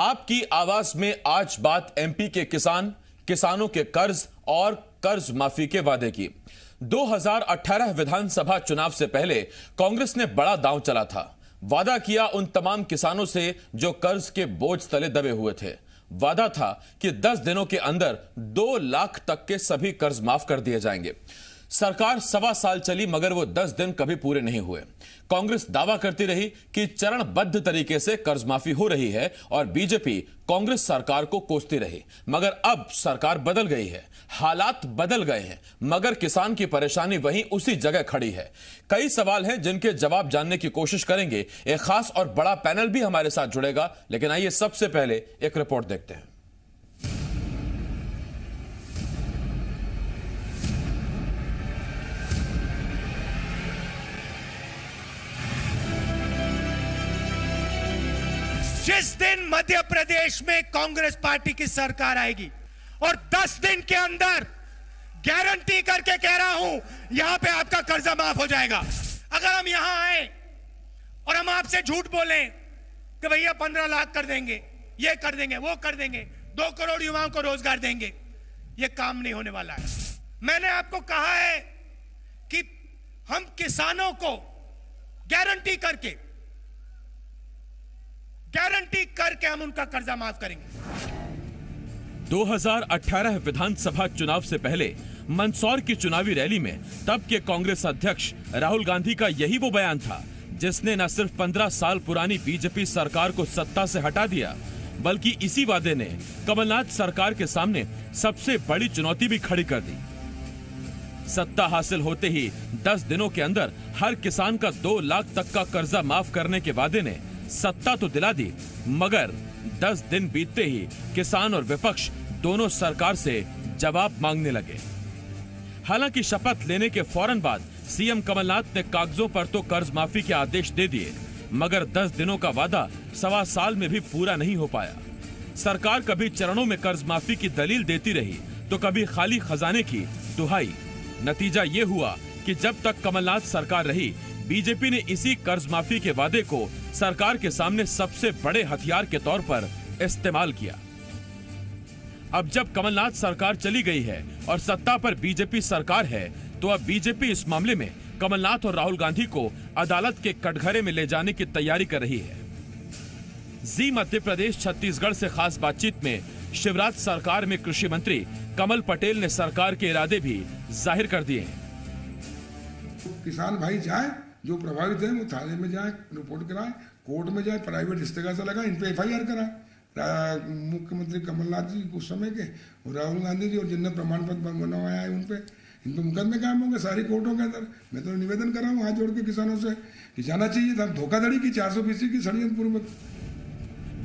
आपकी आवाज में आज बात एमपी के किसानों के कर्ज और कर्ज माफी के वादे की। 2018 विधानसभा चुनाव से पहले कांग्रेस ने बड़ा दांव चला था। वादा किया उन तमाम किसानों से जो कर्ज के बोझ तले दबे हुए थे। वादा था कि 10 दिनों के अंदर 2 लाख तक के सभी कर्ज माफ कर दिए जाएंगे। सरकार 1.25 साल चली मगर वो 10 दिन कभी पूरे नहीं हुए। कांग्रेस दावा करती रही कि चरणबद्ध तरीके से कर्ज माफी हो रही है और बीजेपी कांग्रेस सरकार को कोसती रही। मगर अब सरकार बदल गई है, हालात बदल गए हैं, मगर किसान की परेशानी वहीं उसी जगह खड़ी है। कई सवाल हैं जिनके जवाब जानने की कोशिश करेंगे। एक खास और बड़ा पैनल भी हमारे साथ जुड़ेगा, लेकिन आइए सबसे पहले एक रिपोर्ट देखते हैं। जिस दिन मध्य प्रदेश में कांग्रेस पार्टी की सरकार आएगी और 10 दिन के अंदर गारंटी करके कह रहा हूं यहां पे आपका कर्जा माफ हो जाएगा। अगर हम यहां आए और हम आपसे झूठ बोलें कि भैया 15 लाख कर देंगे, ये कर देंगे, वो कर देंगे, 2 करोड़ युवाओं को रोजगार देंगे, ये काम नहीं होने वाला है। मैंने आपको कहा है कि हम किसानों को गारंटी करके हम उनका कर्जा माफ करेंगे। 2018 विधानसभा चुनाव से पहले मंदसौर की चुनावी रैली में तब के कांग्रेस अध्यक्ष राहुल गांधी का यही वो बयान था जिसने न सिर्फ 15 साल पुरानी बीजेपी सरकार को सत्ता से हटा दिया, बल्कि इसी वादे ने कमलनाथ सरकार के सामने सबसे बड़ी चुनौती भी खड़ी कर दी। सत्ता हासिल होते ही 10 दिनों के अंदर हर किसान का 2 लाख तक का कर्जा माफ करने के वादे ने सत्ता तो दिला दी, मगर 10 दिन बीतते ही किसान और विपक्ष दोनों सरकार से जवाब मांगने लगे। हालांकि शपथ लेने के फौरन बाद सीएम कमलनाथ ने कागजों पर तो कर्ज माफी के आदेश दे दिए, मगर 10 दिनों का वादा 1.25 साल में भी पूरा नहीं हो पाया। सरकार कभी चरणों में कर्ज माफी की दलील देती रही तो कभी खाली खजाने की दुहाई। नतीजा ये हुआ कि जब तक कमलनाथ सरकार रही, बीजेपी ने इसी कर्ज माफी के वादे को सरकार के सामने सबसे बड़े हथियार के तौर पर इस्तेमाल किया। अब जब कमलनाथ सरकार चली गई है और सत्ता पर बीजेपी सरकार है, तो अब बीजेपी इस मामले में कमलनाथ और राहुल गांधी को अदालत के कटघरे में ले जाने की तैयारी कर रही है। जी मध्य प्रदेश छत्तीसगढ़ से खास बातचीत में शिवराज सरकार में कृषि मंत्री कमल पटेल ने सरकार के इरादे भी जाहिर कर दिए हैं। किसान भाई जाए, जो प्रभावित है वो थाने में जाए, रिपोर्ट कराए, कोर्ट में जाए, प्राइवेट इस्तेगासा लगाए, इन पे एफआईआर कराए। मुख्यमंत्री कमलनाथ जी उस समय के और राहुल गांधी जी और जिनने प्रमाण पत्र बनवाया है उन पे मुकदमे काम होंगे सारी कोर्टों के अंदर। मैं तो निवेदन कर रहा हूँ हाथ जोड़ के किसानों से कि जाना चाहिए था धोखाधड़ी की, 420 की षड्यंत्रपूर्वक।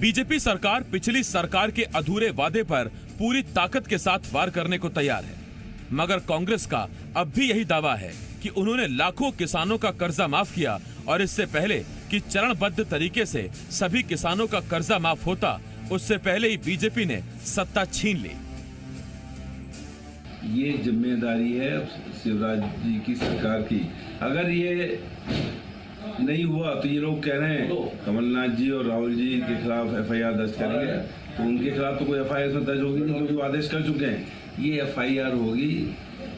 बीजेपी सरकार पिछली सरकार के अधूरे वादे पर पूरी ताकत के साथ वार करने को तैयार है, मगर कांग्रेस का अब भी यही दावा है कि उन्होंने लाखों किसानों का कर्जा माफ किया और इससे पहले कि चरणबद्ध तरीके से सभी किसानों का कर्जा माफ होता, उससे पहले ही बीजेपी ने सत्ता छीन ली। ये जिम्मेदारी है शिवराज जी की सरकार की। अगर ये नहीं हुआ तो ये लोग कह रहे हैं कमलनाथ जी और राहुल जी के खिलाफ एफआईआर दर्ज करेंगे, तो उनके खिलाफ तो कोई एफआईआर इसमें दर्ज होगी नहीं, क्योंकि वो आदेश कर चुके हैं। ये एफआईआर होगी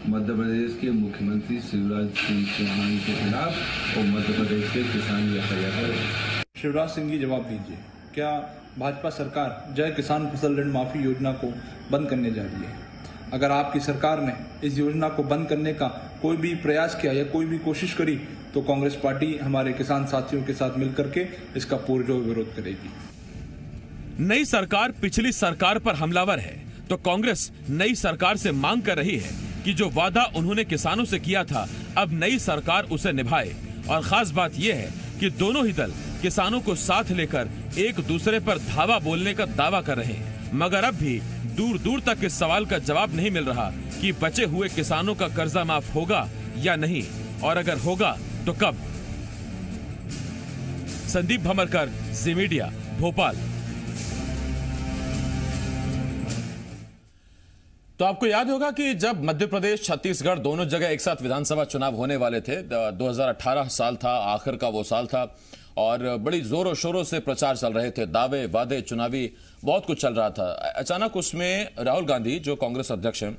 मध्य प्रदेश के मुख्यमंत्री शिवराज सिंह चौहान के खिलाफ और मध्य प्रदेश के किसान एफआईआर करेंगे। शिवराज सिंह जी जवाब दीजिए, क्या भाजपा सरकार जय किसान फसल ऋण माफी योजना को बंद करने जा रही है? अगर आपकी सरकार ने इस योजना को बंद करने का कोई भी प्रयास किया या कोई भी कोशिश करी तो कांग्रेस पार्टी हमारे किसान साथियों के साथ मिलकर के इसका पुरजोर विरोध करेगी। नई सरकार पिछली सरकार पर हमलावर है तो कांग्रेस नई सरकार से मांग कर रही है कि जो वादा उन्होंने किसानों से किया था अब नई सरकार उसे निभाए। और खास बात यह है कि दोनों ही दल किसानों को साथ लेकर एक दूसरे पर धावा बोलने का दावा कर रहे हैं, मगर अब भी दूर दूर तक इस सवाल का जवाब नहीं मिल रहा कि बचे हुए किसानों का कर्जा माफ होगा या नहीं, और अगर होगा तो कब। संदीप भमरकर, जी मीडिया, भोपाल। तो आपको याद होगा कि जब मध्य प्रदेश छत्तीसगढ़ दोनों जगह एक साथ विधानसभा चुनाव होने वाले थे, 2018 साल था, आखिर का वो साल था, और बड़ी जोरों शोरों से प्रचार चल रहे थे, दावे वादे चुनावी बहुत कुछ चल रहा था। अचानक उसमें राहुल गांधी जो कांग्रेस अध्यक्ष हैं,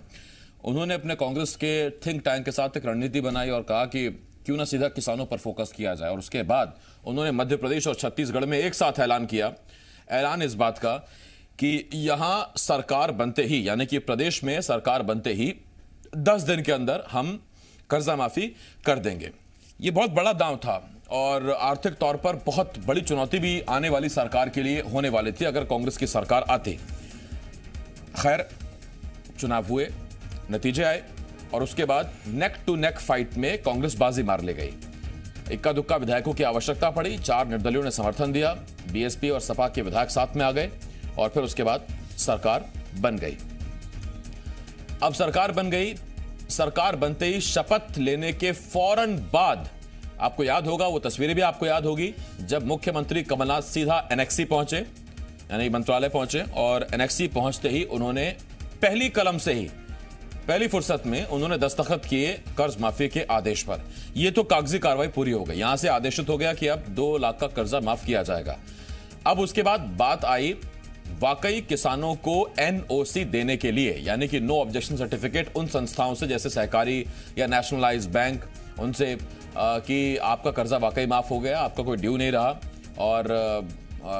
उन्होंने अपने कांग्रेस के थिंक टैंक के साथ एक रणनीति बनाई और कहा कि क्यों ना सीधा किसानों पर फोकस किया जाए। और उसके बाद उन्होंने मध्य प्रदेश और छत्तीसगढ़ में एक साथ ऐलान किया, ऐलान इस बात का कि यहां सरकार बनते ही, यानी कि प्रदेश में सरकार बनते ही 10 दिन के अंदर हम कर्जा माफी कर देंगे। ये बहुत बड़ा दांव था और आर्थिक तौर पर बहुत बड़ी चुनौती भी आने वाली सरकार के लिए होने वाली थी अगर कांग्रेस की सरकार आती। खैर, चुनाव हुए, नतीजे आए और उसके बाद नेक टू नेक फाइट में कांग्रेस बाजी मार ले गई। इक्का दुक्का विधायकों की आवश्यकता पड़ी, 4 निर्दलियों ने समर्थन दिया, बीएसपी और सपा के विधायक साथ में आ गए और फिर उसके बाद सरकार बन गई। अब सरकार बन गई, सरकार बनते ही शपथ लेने के फौरन बाद आपको याद होगा, वो तस्वीरें भी आपको याद होगी, जब मुख्यमंत्री कमलनाथ सीधा एनेक्सी पहुंचे, यानी मंत्रालय पहुंचे और एनेक्सी पहुंचते ही उन्होंने पहली कलम से ही पहली फुर्सत में उन्होंने दस्तखत किए कर्ज माफी के आदेश पर। यह तो कागजी कार्रवाई पूरी हो गई, यहां से आदेशित हो गया कि अब 2 लाख का कर्जा माफ किया जाएगा। अब उसके बाद बात आई वाकई किसानों को एनओसी देने के लिए, यानी कि नो ऑब्जेक्शन सर्टिफिकेट उन संस्थाओं से जैसे सहकारी या नेशनलाइज बैंक, उनसे कि आपका कर्जा वाकई माफ हो गया, आपका कोई ड्यू नहीं रहा और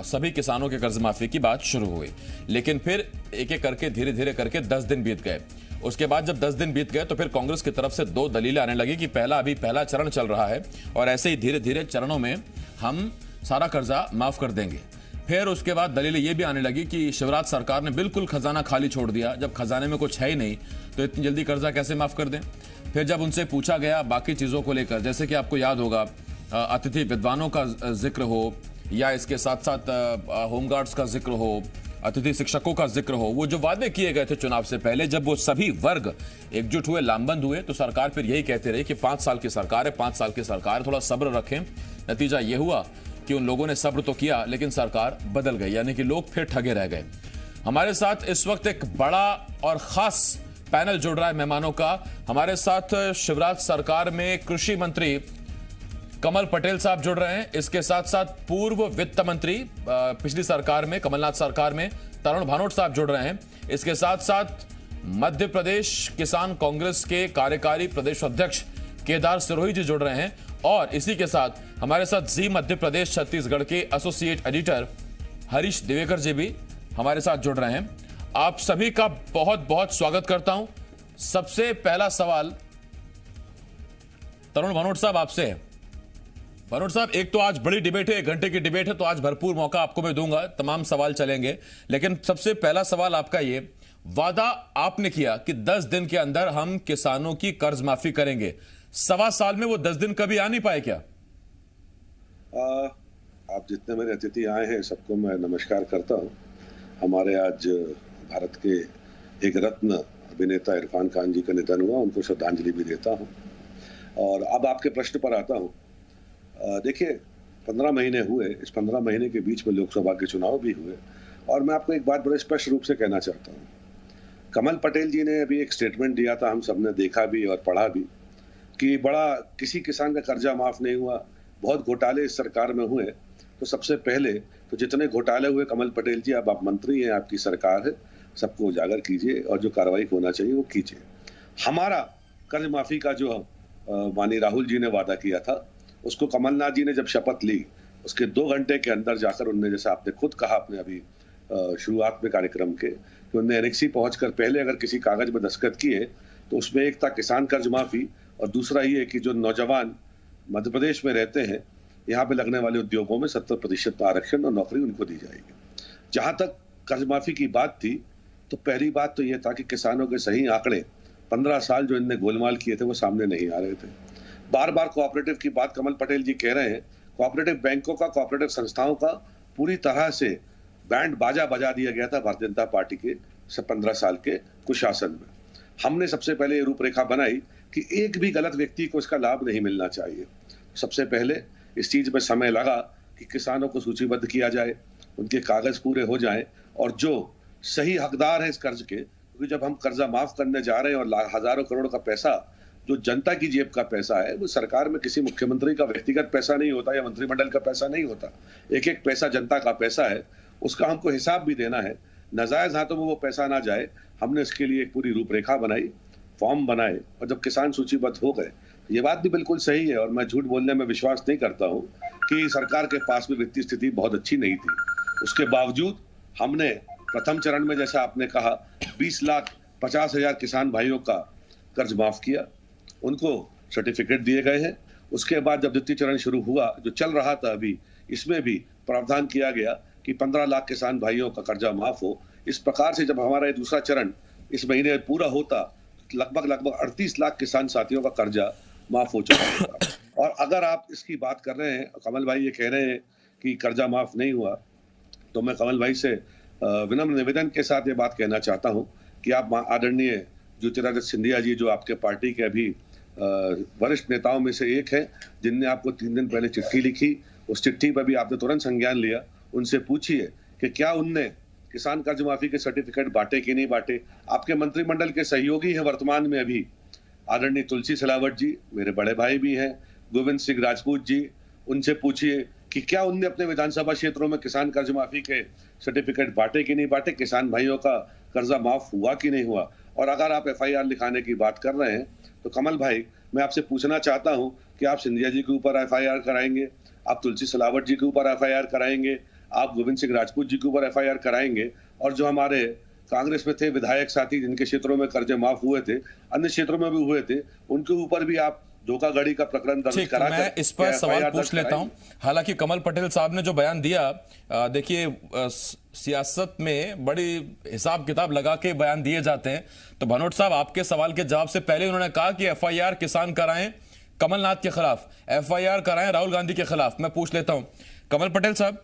सभी किसानों के कर्ज माफी की बात शुरू हुई। लेकिन फिर एक एक करके धीरे धीरे करके 10 दिन बीत गए। उसके बाद जब 10 दिन बीत गए तो फिर कांग्रेस की तरफ से 2 दलीलें आने लगी कि पहला चरण चल रहा है और ऐसे ही धीरे धीरे चरणों में हम सारा कर्जा माफ कर देंगे। फिर उसके बाद दलीलें ये भी आने लगी कि शिवराज सरकार ने बिल्कुल खजाना खाली छोड़ दिया, जब खजाने में कुछ है ही नहीं तो इतनी जल्दी कर्जा कैसे माफ कर दें। फिर जब उनसे पूछा गया बाकी चीजों को लेकर, जैसे कि आपको याद होगा अतिथि विद्वानों का जिक्र हो या इसके साथ साथ होमगार्ड्स का जिक्र हो, अतिथि शिक्षकों का जिक्र हो, वो जो वादे किए गए थे चुनाव से पहले, जब वो सभी वर्ग एकजुट हुए, लामबंद हुए, तो सरकार फिर यही कहते रहे कि 5 साल की सरकार है, 5 साल की सरकार, थोड़ा सब्र रखें। नतीजा ये हुआ कि उन लोगों ने सब्र तो किया लेकिन सरकार बदल गई, यानी कि लोग फिर ठगे रह गए। हमारे साथ इस वक्त एक बड़ा और खास पैनल जुड़ रहा है मेहमानों का। हमारे साथ शिवराज सरकार में कृषि मंत्री कमल पटेल साहब जुड़ रहे हैं, इसके साथ साथ पूर्व वित्त मंत्री पिछली सरकार में, कमलनाथ सरकार में, तरुण भानोट साहब जुड़ रहे हैं, इसके साथ साथ मध्य प्रदेश किसान कांग्रेस के कार्यकारी प्रदेश अध्यक्ष केदार सिरोही जी जुड़ रहे हैं और इसी के साथ हमारे साथ जी मध्य प्रदेश छत्तीसगढ़ के एसोसिएट एडिटर हरीश दिवेकर जी भी हमारे साथ जुड़ रहे हैं। आप सभी का बहुत बहुत स्वागत करता हूं। सबसे पहला सवाल तरुण भानोट साहब आपसे है। भानोट साहब, एक तो आज बड़ी डिबेट है, 1 घंटे की डिबेट है, तो आज भरपूर मौका आपको मैं दूंगा, तमाम सवाल चलेंगे, लेकिन सबसे पहला सवाल आपका ये, वादा आपने किया कि 10 दिन के अंदर हम किसानों की कर्ज माफी करेंगे, 1.25 साल में वो 10 दिन कभी आ नहीं पाए क्या? आप जितने मेरे अतिथि आए हैं सबको मैं नमस्कार करता हूं। हमारे आज भारत के एक रत्न अभिनेता इरफान खान जी का निधन हुआ, उनको श्रद्धांजलि भी देता हूं। और अब आपके प्रश्न पर आता हूं। देखिए, 15 महीने हुए, इस 15 महीने के बीच में लोकसभा के चुनाव भी हुए और मैं आपको एक बात बड़े स्पष्ट रूप से कहना चाहता हूं। कमल पटेल जी ने अभी एक स्टेटमेंट दिया था, हम सबने देखा भी और पढ़ा भी, कि बड़ा किसी किसान का कर्जा माफ नहीं हुआ, बहुत घोटाले इस सरकार में हुए। तो सबसे पहले तो जितने घोटाले हुए, कमल पटेल जी अब आप मंत्री हैं, आपकी सरकार है, सबको उजागर कीजिए और जो कार्रवाई होना चाहिए वो कीजिए। हमारा कर्ज माफी का जो माननीय राहुल जी ने वादा किया था, उसको कमलनाथ जी ने जब शपथ ली, उसके 2 घंटे के अंदर जाकर उन्होंने, जैसा आपने खुद कहा अपने अभी शुरुआत में कार्यक्रम के, कि उन्होंने एनेक्सी पहुंचकर पहले अगर किसी कागज में दस्तखत किए तो उसमें एक था किसान कर्ज माफी और दूसरा ये कि जो नौजवान मध्य प्रदेश में रहते हैं, यहाँ पे लगने वाले उद्योगों में 70% आरक्षण और नौकरी उनको दी जाएगी। जहां तक कर्ज माफी की बात थी, तो पहली बात तो यह था कि किसानों के सही आंकड़े 15 साल जो इनने गोलमाल किए थे वो सामने नहीं आ रहे थे। बार बार कोऑपरेटिव की बात कमल पटेल जी कह रहे हैं, कोऑपरेटिव बैंकों का, कोऑपरेटिव संस्थाओं का पूरी तरह से बैंड बाजा बजा दिया गया था भारतीय जनता पार्टी के 15 साल के कुशासन में। हमने सबसे पहले ये रूपरेखा बनाई कि एक भी गलत व्यक्ति को इसका लाभ नहीं मिलना चाहिए। सबसे पहले इस चीज में समय लगा कि किसानों को सूचीबद्ध किया जाए, उनके कागज पूरे हो जाएं और जो सही हकदार है इस कर्ज के, क्योंकि जब हम कर्जा माफ करने जा रहे हैं और हजारों करोड़ का पैसा जो जनता की जेब का पैसा है, वो सरकार में किसी मुख्यमंत्री का व्यक्तिगत पैसा नहीं होता या मंत्रिमंडल का पैसा नहीं होता। एक एक पैसा जनता का पैसा है, उसका हमको हिसाब भी देना है। नाजायज हाथों में वो पैसा ना जाए, हमने इसके लिए एक पूरी रूपरेखा बनाई, फॉर्म बनाए, और जब किसान सूचीबद्ध हो गए, ये बात भी बिल्कुल सही है और मैं झूठ बोलने में विश्वास नहीं करता हूं कि सरकार के पास भी वित्तीय स्थिति बहुत अच्छी नहीं थी। उसके बावजूद हमने प्रथम चरण में, जैसा आपने कहा, 20,50,000 किसान भाइयों का कर्ज माफ किया, उनको सर्टिफिकेट दिए गए हैं। उसके बाद जब द्वितीय चरण शुरू हुआ, जो चल रहा था अभी, इसमें भी प्रावधान किया गया कि 15 लाख किसान भाइयों का कर्जा माफ हो। इस प्रकार से जब हमारा ये दूसरा चरण इस महीने पूरा होता, लगभग 38 लाख किसान साथियों का कर्जा माफ हो चुका होगा। और अगर आप इसकी बात कर रहे हैं, कमल भाई ये कह रहे हैं कि कर्जा माफ नहीं हुआ, तो मैं कमल भाई से विनम्र निवेदन के साथ ये बात कहना चाहता हूं कि आप आदरणीय ज्योतिरादित्य सिंधिया जी, जो आपके पार्टी के अभी वरिष्ठ नेताओं में से एक है, जिनने आपको 3 दिन पहले चिट्ठी लिखी, उस चिट्ठी पर भी आपने तुरंत संज्ञान लिया। उनसे पूछिए कि क्या उनने किसान कर्ज माफी के सर्टिफिकेट बांटे कि नहीं बांटे। आपके मंत्रिमंडल के सहयोगी हैं वर्तमान में अभी आदरणीय तुलसी सिलावट जी, मेरे बड़े भाई भी हैं गोविंद सिंह राजपूत जी, उनसे पूछिए कि क्या उनने अपने विधानसभा क्षेत्रों में किसान कर्ज माफी के सर्टिफिकेट बांटे कि नहीं बांटे, किसान भाइयों का कर्जा माफ हुआ कि नहीं हुआ। और अगर आप FIR लिखाने की बात कर रहे हैं, तो कमल भाई मैं आपसे पूछना चाहता हूं कि आप सिंधिया जी के ऊपर FIR कराएंगे, आप तुलसी सिलावट जी के ऊपर FIR कराएंगे, आप गोविंद सिंह राजपूत जी के ऊपर FIR कराएंगे, और जो हमारे कांग्रेस में थे विधायक साथी जिनके क्षेत्रों में कर्जे माफ हुए थे, अन्य क्षेत्रों में भी हुए थे, उनके ऊपर भी आप धोखाधड़ी का प्रकरण दर्ज कराकर मैं इस पर सवाल पूछ लेता हूं। हालांकि कमल पटेल साहब ने जो बयान दिया, देखिए सियासत में बड़ी हिसाब किताब लगा के बयान दिए जाते हैं। तो भनोट साहब, आपके सवाल के जवाब से पहले उन्होंने कहा कि FIR किसान कराएं कमलनाथ के खिलाफ, FIR कराएं राहुल गांधी के खिलाफ। मैं पूछ लेता हूं कमल पटेल साहब,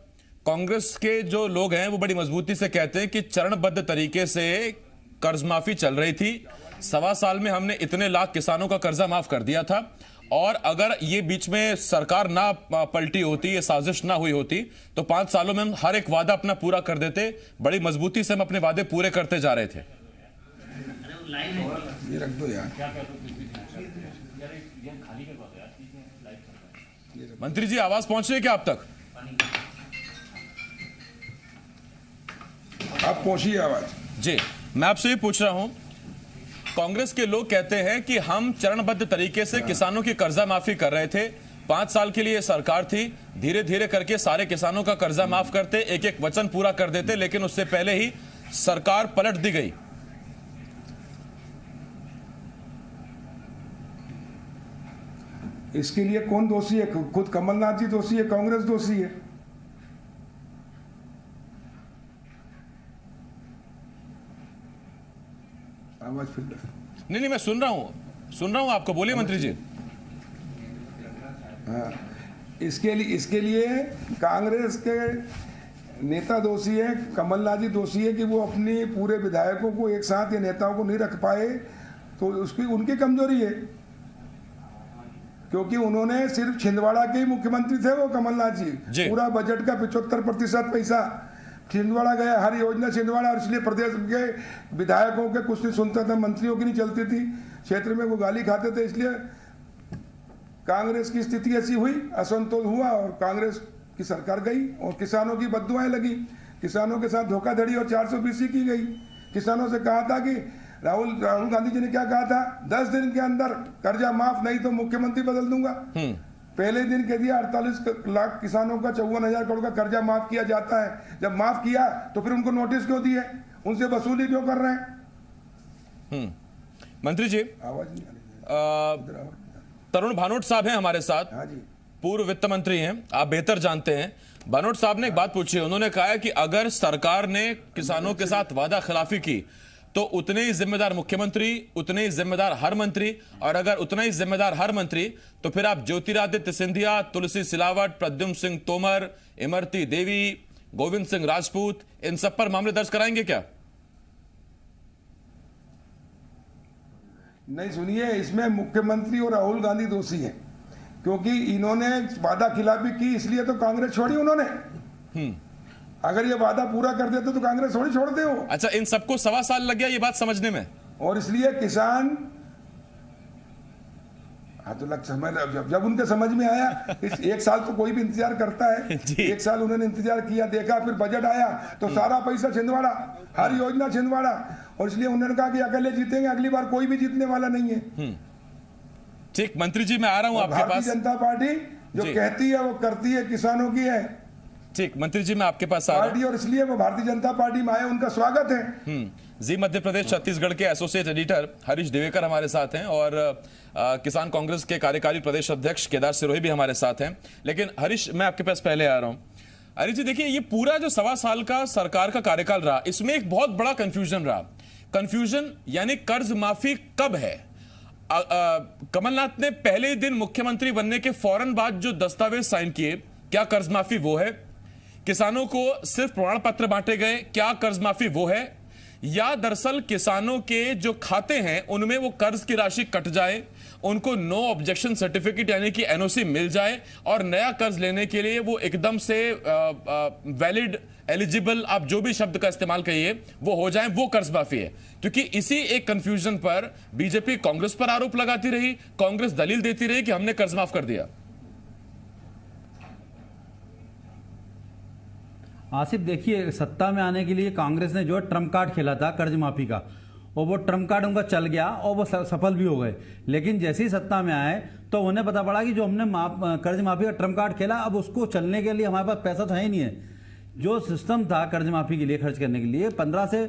कांग्रेस के जो लोग हैं वो बड़ी मजबूती से कहते हैं कि चरणबद्ध तरीके से कर्ज माफी चल रही थी, 1.25 साल में हमने इतने लाख किसानों का कर्जा माफ कर दिया था, और अगर ये बीच में सरकार ना पलटी होती, ये साजिश ना हुई होती, तो 5 सालों में हम हर एक वादा अपना पूरा कर देते। बड़ी मजबूती से हम अपने वादे पूरे करते जा रहे थे। ये रख दो यार। मंत्री जी, आवाज पहुंच रही है क्या आप तक? आप पहुंचिए आवाज। जी, मैं आपसे ये पूछ रहा हूं, कांग्रेस के लोग कहते हैं कि हम चरणबद्ध तरीके से किसानों की कर्जा माफी कर रहे थे, 5 साल के लिए सरकार थी, धीरे धीरे करके सारे किसानों का कर्जा माफ करते, एक एक वचन पूरा कर देते, लेकिन उससे पहले ही सरकार पलट दी गई। इसके लिए कौन दोषी है? खुद कमलनाथ जी दोषी है, कांग्रेस दोषी है। आवाज फिर नहीं, मैं सुन रहा हूं आपको, बोलिए मंत्री जी। हाँ, इसके लिए कांग्रेस के नेता दोषी है, कमलनाथ जी दोषी है कि वो अपनी पूरे विधायकों को एक साथ या नेताओं को नहीं रख पाए, तो उसकी उनकी कमजोरी है, क्योंकि उन्होंने सिर्फ छिंदवाड़ा के ही मुख्यमंत्री थे वो कमलनाथ जी। पूरा बजट का 75% पैसा छिंदवाड़ा गया, हर योजना छिंदवाड़ा, और इसलिए प्रदेश के विधायकों के कुछ नहीं सुनता था, मंत्रियों की नहीं चलती थी, क्षेत्र में वो गाली खाते थे, इसलिए कांग्रेस की स्थिति ऐसी हुई, असंतोष हुआ और कांग्रेस की सरकार गई और किसानों की बद्दुआएं लगी, किसानों के साथ धोखाधड़ी और 420 की गई। किसानों से कहा था कि राहुल गांधी जी ने क्या कहा था, 10 दिन के अंदर कर्जा माफ, नहीं तो मुख्यमंत्री बदल दूंगा। पहले दिन कह दिया 48 लाख किसानों का 54,000 करोड़ का कर्जा माफ किया जाता है। जब माफ किया तो फिर उनको नोटिस क्यों दिए, उनसे वसूली क्यों कर रहे हैं? मंत्री जी, आवाज नहीं आ रही। तरुण भानोट साहब हैं हमारे साथ। हाँ जी, पूर्व वित्त मंत्री हैं, आप बेहतर जानते हैं। भानोट साहब ने एक बात पूछी, उन्होंने कहा है कि अगर सरकार ने किसानों के साथ वादा खिलाफी की तो उतने ही जिम्मेदार मुख्यमंत्री, उतने ही जिम्मेदार हर मंत्री, और अगर उतना ही जिम्मेदार हर मंत्री, तो फिर आप ज्योतिरादित्य सिंधिया, तुलसी सिलावट, प्रद्युम्न सिंह तोमर, इमरती देवी, गोविंद सिंह राजपूत, इन सब पर मामले दर्ज कराएंगे क्या? नहीं, सुनिए, इसमें मुख्यमंत्री और राहुल गांधी दोषी हैं, क्योंकि इन्होंने वादा खिलाफी की, इसलिए तो कांग्रेस छोड़ी उन्होंने। अगर ये वादा पूरा कर देते तो कांग्रेस थोड़ी छोड़ते हो। अच्छा, इन सबको 1.25 साल लग गया ये बात समझने में, और इसलिए किसान हाँ तो समय जब उनके समझ में आया, इस एक साल तो कोई भी इंतजार करता है, एक साल उन्होंने इंतजार किया, देखा, फिर बजट आया तो सारा पैसा छिंदवाड़ा, हर योजना छिंदवाड़ा, और इसलिए उन्होंने कहा कि अकेले जीतेंगे, अगली बार कोई भी जीतने वाला नहीं है। ठीक, मंत्री जी मैं आ रहा हूं आपके पास। भारतीय जनता पार्टी जो कहती है वो करती है, किसानों की है। ठीक, मंत्री जी मैं आपके पास आ रहा हूं। और इसलिए वो भारतीय जनता पार्टी में आए, उनका स्वागत है। जी मध्य प्रदेश छत्तीसगढ़ के एसोसिएट एडिटर हरीश दिवेकर हमारे साथ हैं, और किसान कांग्रेस के कार्यकारी प्रदेश अध्यक्ष केदार सिरोही भी हमारे साथ हैं। लेकिन हरीश मैं आपके पास पहले आ रहा हूं। हरीश जी देखिए, ये पूरा जो 1.25 साल का सरकार का कार्यकाल रहा, इसमें एक बहुत बड़ा कंफ्यूजन रहा। कंफ्यूजन यानी कर्ज माफी कब है। कमलनाथ ने पहले ही दिन मुख्यमंत्री बनने के फौरन बाद जो दस्तावेज साइन किए, क्या कर्ज माफी वो है? किसानों को सिर्फ प्रमाण पत्र बांटे गए, क्या कर्ज माफी वो है? या दरअसल किसानों के जो खाते हैं उनमें वो कर्ज की राशि कट जाए, उनको नो ऑब्जेक्शन सर्टिफिकेट यानी कि एनओसी मिल जाए, और नया कर्ज लेने के लिए वो एकदम से वैलिड, एलिजिबल, आप जो भी शब्द का इस्तेमाल करिए, वो हो जाए, वो कर्ज माफी है। क्योंकि इसी एक कंफ्यूजन पर बीजेपी कांग्रेस पर आरोप लगाती रही, कांग्रेस दलील देती रही कि हमने कर्ज माफ कर दिया। आसिफ देखिए, सत्ता में आने के लिए कांग्रेस ने जो ट्रम्प कार्ड खेला था कर्ज माफी का, और वो ट्रम्प कार्ड उनका चल गया और वो सफल भी हो गए। लेकिन जैसे ही सत्ता में आए तो उन्हें पता पड़ा कि जो हमने कर्ज माफी का ट्रम्प कार्ड खेला, अब उसको चलने के लिए हमारे पास पैसा तो है ही नहीं है। जो सिस्टम था कर्ज माफी के लिए खर्च करने के लिए 15 से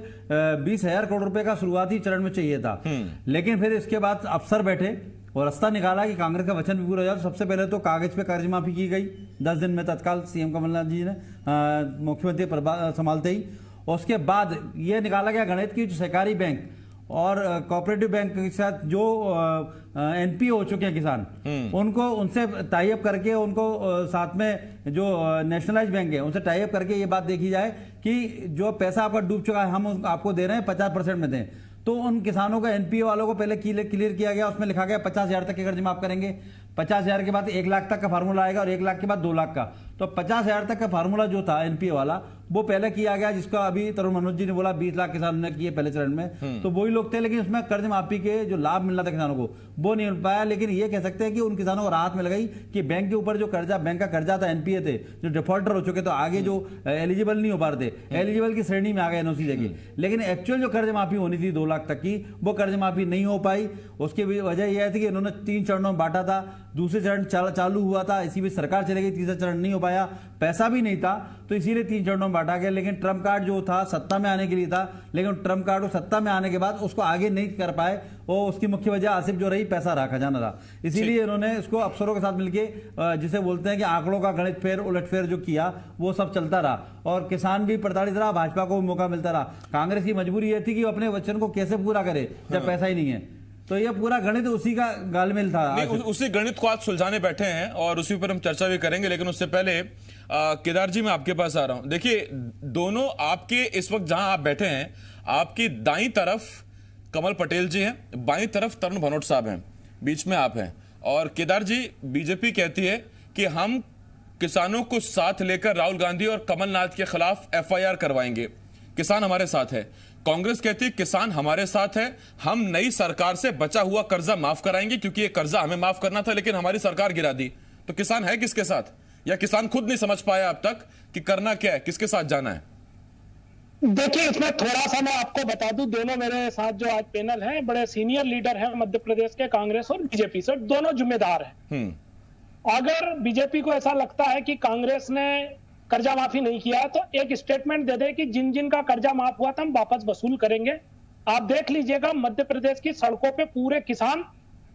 20 हजार करोड़ रुपए का शुरुआती चरण में चाहिए था। लेकिन फिर इसके बाद अफसर बैठे और रास्ता निकाला कि कांग्रेस का वचन भी पूरा हो जाए। सबसे पहले तो कागज पे कर्ज माफी की गई 10 दिन में, तत्काल सीएम कमलनाथ जी ने मुख्यमंत्री संभालते ही। और उसके बाद ये निकाला गया गणित की जो सहकारी बैंक और कोऑपरेटिव बैंक के साथ जो एनपीओ हो चुके हैं किसान, उनको उनसे टाई अप करके, उनको साथ में जो नेशनलाइज बैंक है उनसे टाई अप करके ये बात देखी जाए कि जो पैसा आपका डूब चुका है हम आपको दे रहे हैं 50% में दें। तो उन किसानों को, एनपीओ वालों को पहले क्लियर किया गया, उसमें लिखा गया 50,000 तक के कर्ज माफ करेंगे। 50,000 के बाद 1 लाख तक का फार्मूला आएगा, और 1 लाख के बाद 2 लाख का। तो 50,000 तक का फार्मूला जो था एनपीओ वाला, वो पहले किया गया, जिसका अभी तरुण मनोज जी ने बोला 20 लाख किसानों ने किए पहले चरण में। तो वही लोग थे, लेकिन उसमें कर्ज माफी के जो लाभ मिलना था किसानों को वो नहीं मिल पाया। लेकिन ये कह सकते हैं कि उन किसानों को राहत मिल गई कि बैंक के ऊपर जो कर्जा, बैंक का कर्जा था, एनपीए थे जो डिफॉल्टर हो चुके, तो आगे जो एलिजिबल नहीं हो पा रहे थे, एलिजिबल की श्रेणी में आ गए एनओसी देके। लेकिन एक्चुअल जो कर्ज माफी होनी थी 2 लाख तक की, वो कर्ज माफी नहीं हो पाई। उसकी वजह यह थी कि इन्होंने 3 चरणों में बांटा था। दूसरे चरण चालू हुआ था, इसी बीच सरकार चली गई, तीसरा चरण नहीं हो पाया, पैसा भी नहीं था, तो इसीलिए 3 चरणों में बांटा गया। लेकिन ट्रम्प कार्ड जो था सत्ता में आने के लिए था, लेकिन ट्रम्प कार्ड को सत्ता में आने के बाद उसको आगे नहीं कर पाए, और उसकी मुख्य वजह आसिफ जो रही, पैसा रहा, खजाना रहा। इसीलिए इन्होंने इसको अफसरों के साथ मिलकर, जिसे बोलते हैं कि आंकड़ों का गणित फेर उलटफेर जो किया, वो सब चलता रहा, और किसान भी प्रताड़ित रहा, भाजपा को भी मौका मिलता रहा। कांग्रेस की मजबूरी यह थी कि अपने वचन को कैसे पूरा करे जब पैसा ही नहीं है। तो ये पूरा गणित उसी का गालमेल था। उसी गणित को आज सुलझाने बैठे हैं, और उसी पर हम चर्चा भी करेंगे। लेकिन उससे पहले केदार जी मैं आपके पास आ रहा हूं। देखिए, दोनों आपके इस वक्त जहां आप बैठे हैं, आपकी दाईं तरफ कमल पटेल जी हैं, बाईं तरफ तरुण भनोट साहब हैं, बीच में आप हैं। और केदार जी, बीजेपी कहती है कि हम किसानों को साथ लेकर राहुल गांधी और कमलनाथ के खिलाफ एफआईआर करवाएंगे, किसान हमारे साथ है। कांग्रेस कहती है किसान हमारे साथ है, हम नई सरकार से बचा हुआ कर्जा माफ कराएंगे, क्योंकि ये कर्जा हमें माफ करना था लेकिन हमारी सरकार गिरा दी। तो किसान है किसके साथ, या किसान खुद नहीं समझ पाया अब तक कि करना क्या है, किसके साथ जाना है? देखिए, इसमें थोड़ा सा मैं आपको बता दूं, दोनों मेरे साथ जो आज पैनल है बड़े सीनियर लीडर हैं मध्य प्रदेश के, कांग्रेस और बीजेपी से, दोनों जिम्मेदार हैं। अगर बीजेपी को ऐसा लगता है कि कांग्रेस ने कर्जा माफी नहीं किया है, तो एक स्टेटमेंट दे दे कि जिन जिन का कर्जा माफ हुआ था हम वापस वसूल करेंगे। आप देख लीजिएगा, मध्य प्रदेश की सड़कों पे पूरे किसान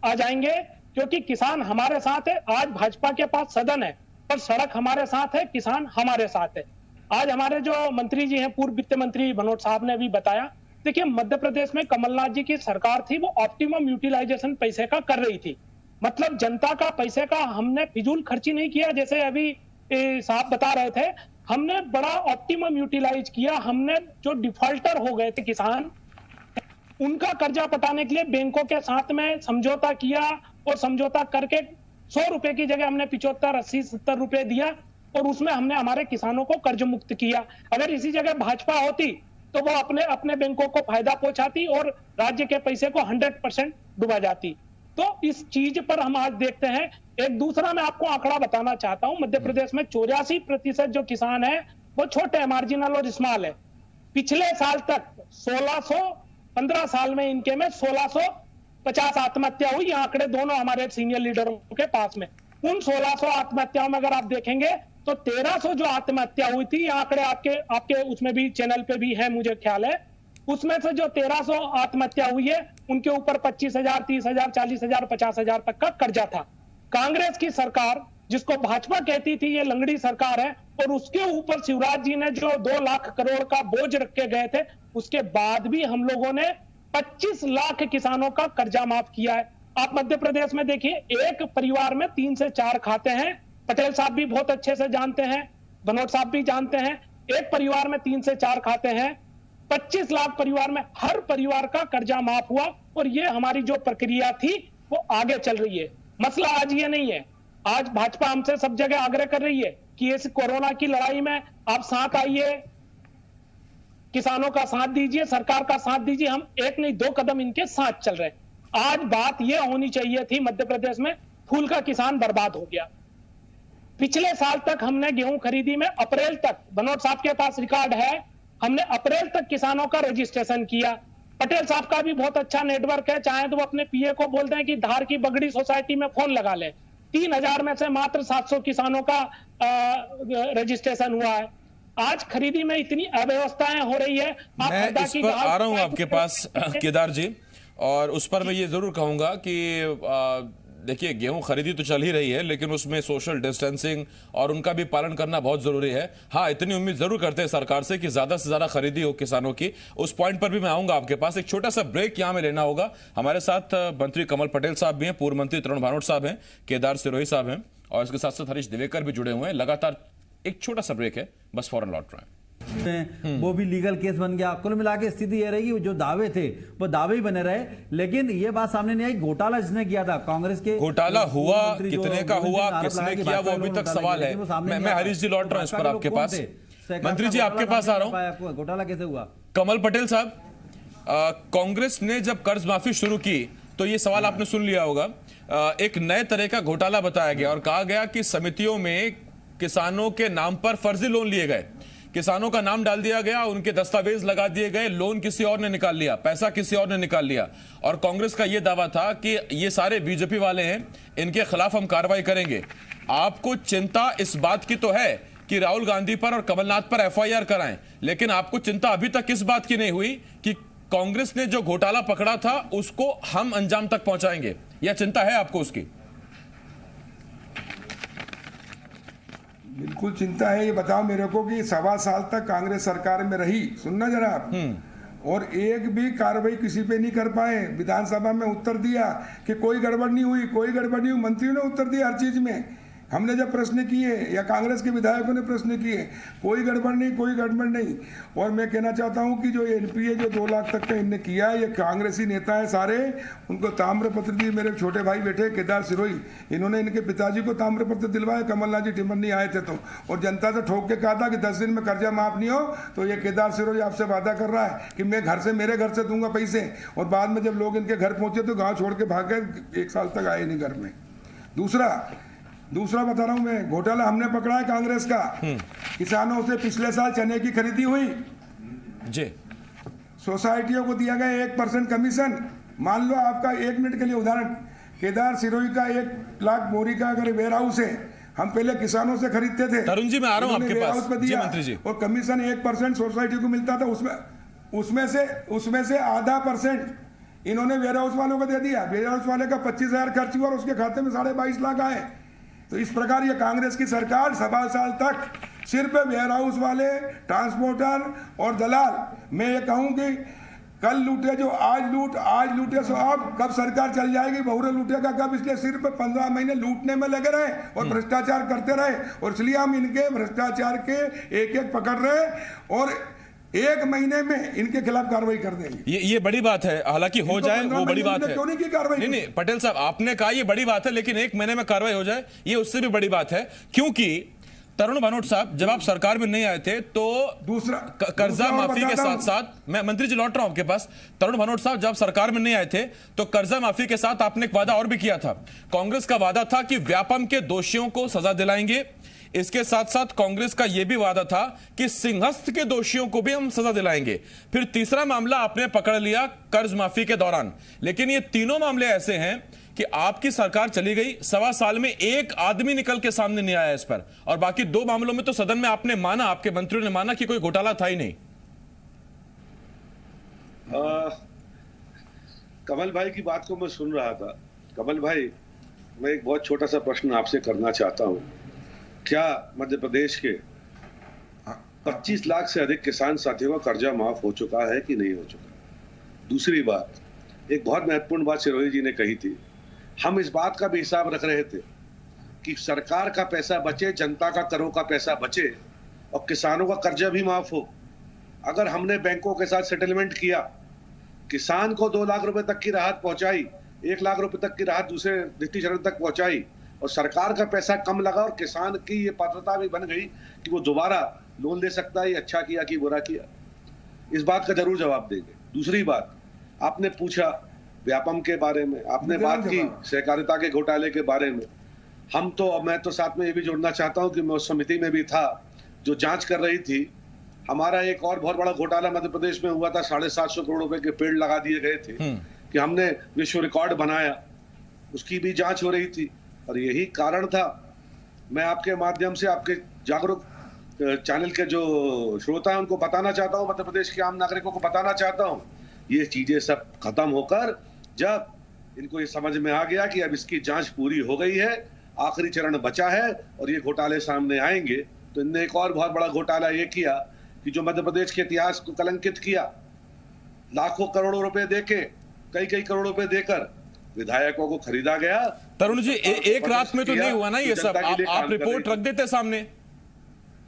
आ जाएंगे, क्योंकि किसान हमारे साथ है। आज भाजपा के पास सदन है, पर सड़क हमारे साथ है, किसान हमारे साथ है। आज हमारे जो मंत्री जी हैं, पूर्व वित्त मंत्री भनोट साहब ने भी बताया, देखिए मध्य प्रदेश में कमलनाथ जी की सरकार थी, वो ऑप्टिमम यूटिलाइजेशन पैसे का कर रही थी। मतलब जनता का पैसे का हमने फिजूल खर्ची नहीं किया, जैसे अभी साहब बता रहे थे, हमने बड़ा ऑप्टिमम यूटिलाइज किया। हमने जो डिफॉल्टर हो गए थे किसान, उनका कर्जा पटाने के लिए बैंकों के साथ में समझौता किया, और समझौता करके 100 रुपए की जगह हमने 75, 80, 70 रुपए दिया, और उसमें हमने हमारे किसानों को कर्ज मुक्त किया। अगर इसी जगह भाजपा होती तो वो अपने बैंकों को फायदा पहुंचाती और राज्य के पैसे को 100% डुबा जाती। तो इस चीज पर हम आज देखते हैं। एक दूसरा मैं आपको आंकड़ा बताना चाहता हूं, मध्य प्रदेश में 84% जो किसान है वो छोटे हैं, मार्जिनल और स्मॉल है। पिछले साल तक 15 साल में इनके में 1650 आत्महत्या हुई। ये आंकड़े दोनों हमारे सीनियर लीडरों के पास में। उन 1600 आत्महत्याओं में अगर आप देखेंगे तो 1300 जो आत्महत्या हुई थी, ये आंकड़े आपके उसमें भी चैनल पे भी है मुझे ख्याल है, उसमें से जो 1300 आत्महत्या हुई है उनके ऊपर 25,000, 30,000, 40,000, 50,000 तक का कर्जा था। कांग्रेस की सरकार, जिसको भाजपा कहती थी ये लंगड़ी सरकार है, और उसके ऊपर शिवराज जी ने जो 2 लाख करोड़ का बोझ रख के गए थे, उसके बाद भी हम लोगों ने 25 लाख किसानों का कर्जा माफ किया है। आप मध्य प्रदेश में देखिए, एक परिवार में 3 से 4 खाते हैं। पटेल साहब भी बहुत अच्छे से जानते हैं, बनोट साहब भी जानते हैं। एक परिवार में 3 से 4 खाते हैं, 25 लाख परिवार में हर परिवार का कर्जा माफ हुआ, और ये हमारी जो प्रक्रिया थी वो आगे चल रही है। मसला आज ये नहीं है, आज भाजपा हमसे सब जगह आग्रह कर रही है कि इस कोरोना की लड़ाई में आप साथ आइए, किसानों का साथ दीजिए, सरकार का साथ दीजिए। हम एक नहीं 2 कदम इनके साथ चल रहे हैं। आज बात यह होनी चाहिए थी, मध्य प्रदेश में फूल का किसान बर्बाद हो गया। पिछले साल तक हमने गेहूं खरीदी में अप्रैल तक, बनोट साहब के पास रिकॉर्ड है, हमने अप्रैल तक किसानों का रजिस्ट्रेशन किया। पटेल साहब का भी बहुत अच्छा नेटवर्क है, चाहे तो वो अपने पीए को बोलते हैं कि धार की बगड़ी सोसाइटी में फोन लगा ले। 3000 में से मात्र 700 किसानों का रजिस्ट्रेशन हुआ है। आज खरीदी में इतनी अव्यवस्थाएं हो रही है। मैं इस पर आ रहा हूं आपके पास केदार जी, और उस पर मैं ये जरूर कहूंगा कि देखिए, गेहूं खरीदी तो चल ही रही है, लेकिन उसमें सोशल डिस्टेंसिंग और उनका भी पालन करना बहुत जरूरी है। हाँ, इतनी उम्मीद जरूर करते हैं सरकार से कि ज्यादा से ज्यादा खरीदी हो किसानों की। उस पॉइंट पर भी मैं आऊंगा आपके पास। एक छोटा सा ब्रेक यहां में लेना होगा। हमारे साथ मंत्री कमल पटेल साहब भी हैं, पूर्व मंत्री तरुण भानोट साहब हैं, केदार सिरोही साहब हैं, और इसके साथ साथ हरीश दिवेकर भी जुड़े हुए हैं। लगातार एक छोटा सा ब्रेक है, बस फौरन लौट रहे हैं। वो भी लीगल केस बन गया। कुल मिला के स्थिति ये रहेगी, जो दावे थे वो दावे ही बने रहे, लेकिन ये बात सामने नहीं आई घोटाला जिसने किया था कांग्रेस के। घोटाला हुआ, कितने का हुआ, किसने किया, वो अभी तक सवाल है। मैं हरीश जी लौट रहा हूं इस पर आपके पास। मंत्री जी आपके पास आ रहा हूं। घोटाला कैसे हुआ? कमल पटेल साहब, कांग्रेस ने जब कर्ज माफी शुरू की तो ये सवाल आपने सुन लिया होगा। एक नए तरह का घोटाला बताया गया और कहा गया कि समितियों में किसानों के नाम पर फर्जी लोन लिए गए, किसानों का नाम डाल दिया गया, उनके दस्तावेज लगा दिए गए, लोन किसी और ने निकाल लिया, पैसा किसी और ने निकाल लिया। और कांग्रेस का यह दावा था कि ये सारे बीजेपी वाले हैं, इनके खिलाफ हम कार्रवाई करेंगे। आपको चिंता इस बात की तो है कि राहुल गांधी पर और कमलनाथ पर एफआईआर कराएं, लेकिन आपको चिंता अभी तक इस बात की नहीं हुई कि कांग्रेस ने जो घोटाला पकड़ा था उसको हम अंजाम तक पहुंचाएंगे, या चिंता है आपको उसकी? बिल्कुल चिंता है। ये बताओ मेरे को कि 1.25 साल तक कांग्रेस सरकार में रही, सुनना जरा आप, और एक भी कार्रवाई किसी पे नहीं कर पाए। विधानसभा में उत्तर दिया कि कोई गड़बड़ नहीं हुई, कोई गड़बड़ नहीं हुई, मंत्रियों ने उत्तर दिया हर चीज में। हमने जब प्रश्न किए या कांग्रेस के विधायकों ने प्रश्न किए, कोई गड़बड़ नहीं, कोई गड़बड़ नहीं। और मैं कहना चाहता हूं कि जो एनपीए जो 2 लाख तक का इनने किया है, ये कांग्रेसी नेता है सारे, उनको ताम्रपत्र दिए। मेरे छोटे भाई बैठे केदार सिरोही, इन्होंने इनके पिताजी को ताम्रपत्र दिलवाया, कमलनाथ जी टिमरनी आए थे तो, और जनता से ठोक के कहा था कि 10 दिन में कर्जा माफ नहीं हो। तो ये केदार सिरोही आपसे वादा कर रहा है कि मैं मेरे घर से दूंगा पैसे, और बाद में जब लोग इनके घर पहुंचे तो गाँव छोड़ के भाग गए, 1 साल तक आए नहीं घर में। दूसरा बता रहा हूं मैं, घोटाला हमने पकड़ा है कांग्रेस का। किसानों से पिछले साल चने की खरीदी हुई जी, सोसाइटियों को दिया गया 1% कमीशन। मान लो आपका 1 मिनट के लिए उदाहरण, केदार सिरोही का 1 लाख बोरी का अगर वेयर हाउस है, हम पहले किसानों से खरीदते थे। तरुण जी मैं आ रहा हूं आपके पास जी मंत्री जी। और कमीशन 1% सोसाइटी को मिलता था, उसमें से आधा % इन्होंने वेयर हाउस वालों को दे दिया। वेयर हाउस वाले का 25,000 खर्च हुआ और उसके खाते में 22.5 लाख आए। तो इस प्रकार ये कांग्रेस की सरकार 1.25 साल तक सिर्फ वेयर हाउस वाले, ट्रांसपोर्टर और दलाल, मैं ये कहूं कि कल लूटे जो आज लूटे सो अब कब सरकार चल जाएगी, बहुरे लूटेगा कब। इसलिए सिर्फ 15 महीने लूटने में लगे रहे और भ्रष्टाचार करते रहे, और इसलिए हम इनके भ्रष्टाचार के एक पकड़ रहे और 1 महीने में इनके खिलाफ कार्रवाई कर देंगे। ये बड़ी बात है, हालांकि हो जाए वो बड़ी बात है। क्यों नहीं की कार्रवाई? नहीं पटेल साहब, आपने कहा ये बड़ी बात है, लेकिन 1 महीने में कार्रवाई हो जाए ये उससे भी बड़ी बात है, क्योंकि तरुण भनोट साहब, जब आप सरकार में नहीं आए थे तो दूसरा कर्जा माफी के साथ साथ, मैं मंत्री जी लौट रहा हूं आपके पास। तरुण भनोट साहब, जब सरकार में नहीं आए थे तो कर्जा माफी के साथ आपने एक वादा और भी किया था। कांग्रेस का वादा था कि व्यापम के दोषियों को सजा दिलाएंगे। इसके साथ साथ कांग्रेस का यह भी वादा था कि सिंहस्थ के दोषियों को भी हम सजा दिलाएंगे। फिर तीसरा मामला आपने पकड़ लिया कर्ज माफी के दौरान। लेकिन ये तीनों मामले ऐसे हैं कि आपकी सरकार चली गई, 1.25 साल में एक आदमी निकल के सामने नहीं आया इस पर, और बाकी 2 मामलों में तो सदन में आपने माना, आपके मंत्रियों ने माना कि कोई घोटाला था ही नहीं। कमल भाई की बात को मैं सुन रहा था। कमल भाई, मैं एक बहुत छोटा सा प्रश्न आपसे करना चाहता हूं। क्या मध्य प्रदेश के 25 लाख से अधिक किसान साथियों का कर्जा माफ हो चुका है कि नहीं हो चुका? दूसरी बात, एक बहुत महत्वपूर्ण बात सिरोही जी ने कही थी, हम इस बात का भी हिसाब रख रहे थे कि सरकार का पैसा बचे, जनता का करों का पैसा बचे और किसानों का कर्जा भी माफ हो। अगर हमने बैंकों के साथ सेटलमेंट किया, किसान को 2 लाख रुपए तक की राहत पहुंचाई, 1 लाख रुपए तक की राहत दूसरे द्वितीय चरण तक पहुंचाई और सरकार का पैसा कम लगा और किसान की ये पात्रता भी बन गई कि वो दोबारा लोन ले सकता है, अच्छा किया कि बुरा किया, इस बात का जरूर जवाब देंगे। दूसरी बात, आपने पूछा व्यापम के बारे में, आपने बात की सहकारिता के घोटाले के बारे में। मैं तो साथ में ये भी जोड़ना चाहता हूं कि मैं उस समिति में भी था जो जांच कर रही थी। हमारा एक और बहुत बड़ा घोटाला मध्य प्रदेश में हुआ था, 750 करोड़ रुपए के पेड़ लगा दिए गए थे कि हमने विश्व रिकॉर्ड बनाया, उसकी भी जांच हो रही थी। और यही कारण था, मैं आपके माध्यम से आपके जागरूक चैनल के जो श्रोता हैं उनको बताना चाहता हूं, मध्य प्रदेश के आम नागरिकों को बताना चाहता हूं, ये चीजें सब खत्म होकर जब इनको ये समझ में आ गया कि अब इसकी जांच पूरी हो गई है, आखिरी चरण बचा है और ये घोटाले सामने आएंगे, तो इनने एक और बहुत बड़ा घोटाला ये किया कि जो मध्य प्रदेश के इतिहास को कलंकित किया, लाखों करोड़ों रुपए देके, कई करोड़ रुपए देकर विधायकों को खरीदा गया। तरुण जी, एक रात में तो नहीं हुआ ना ये सब, आप रिपोर्ट रख देते सामने।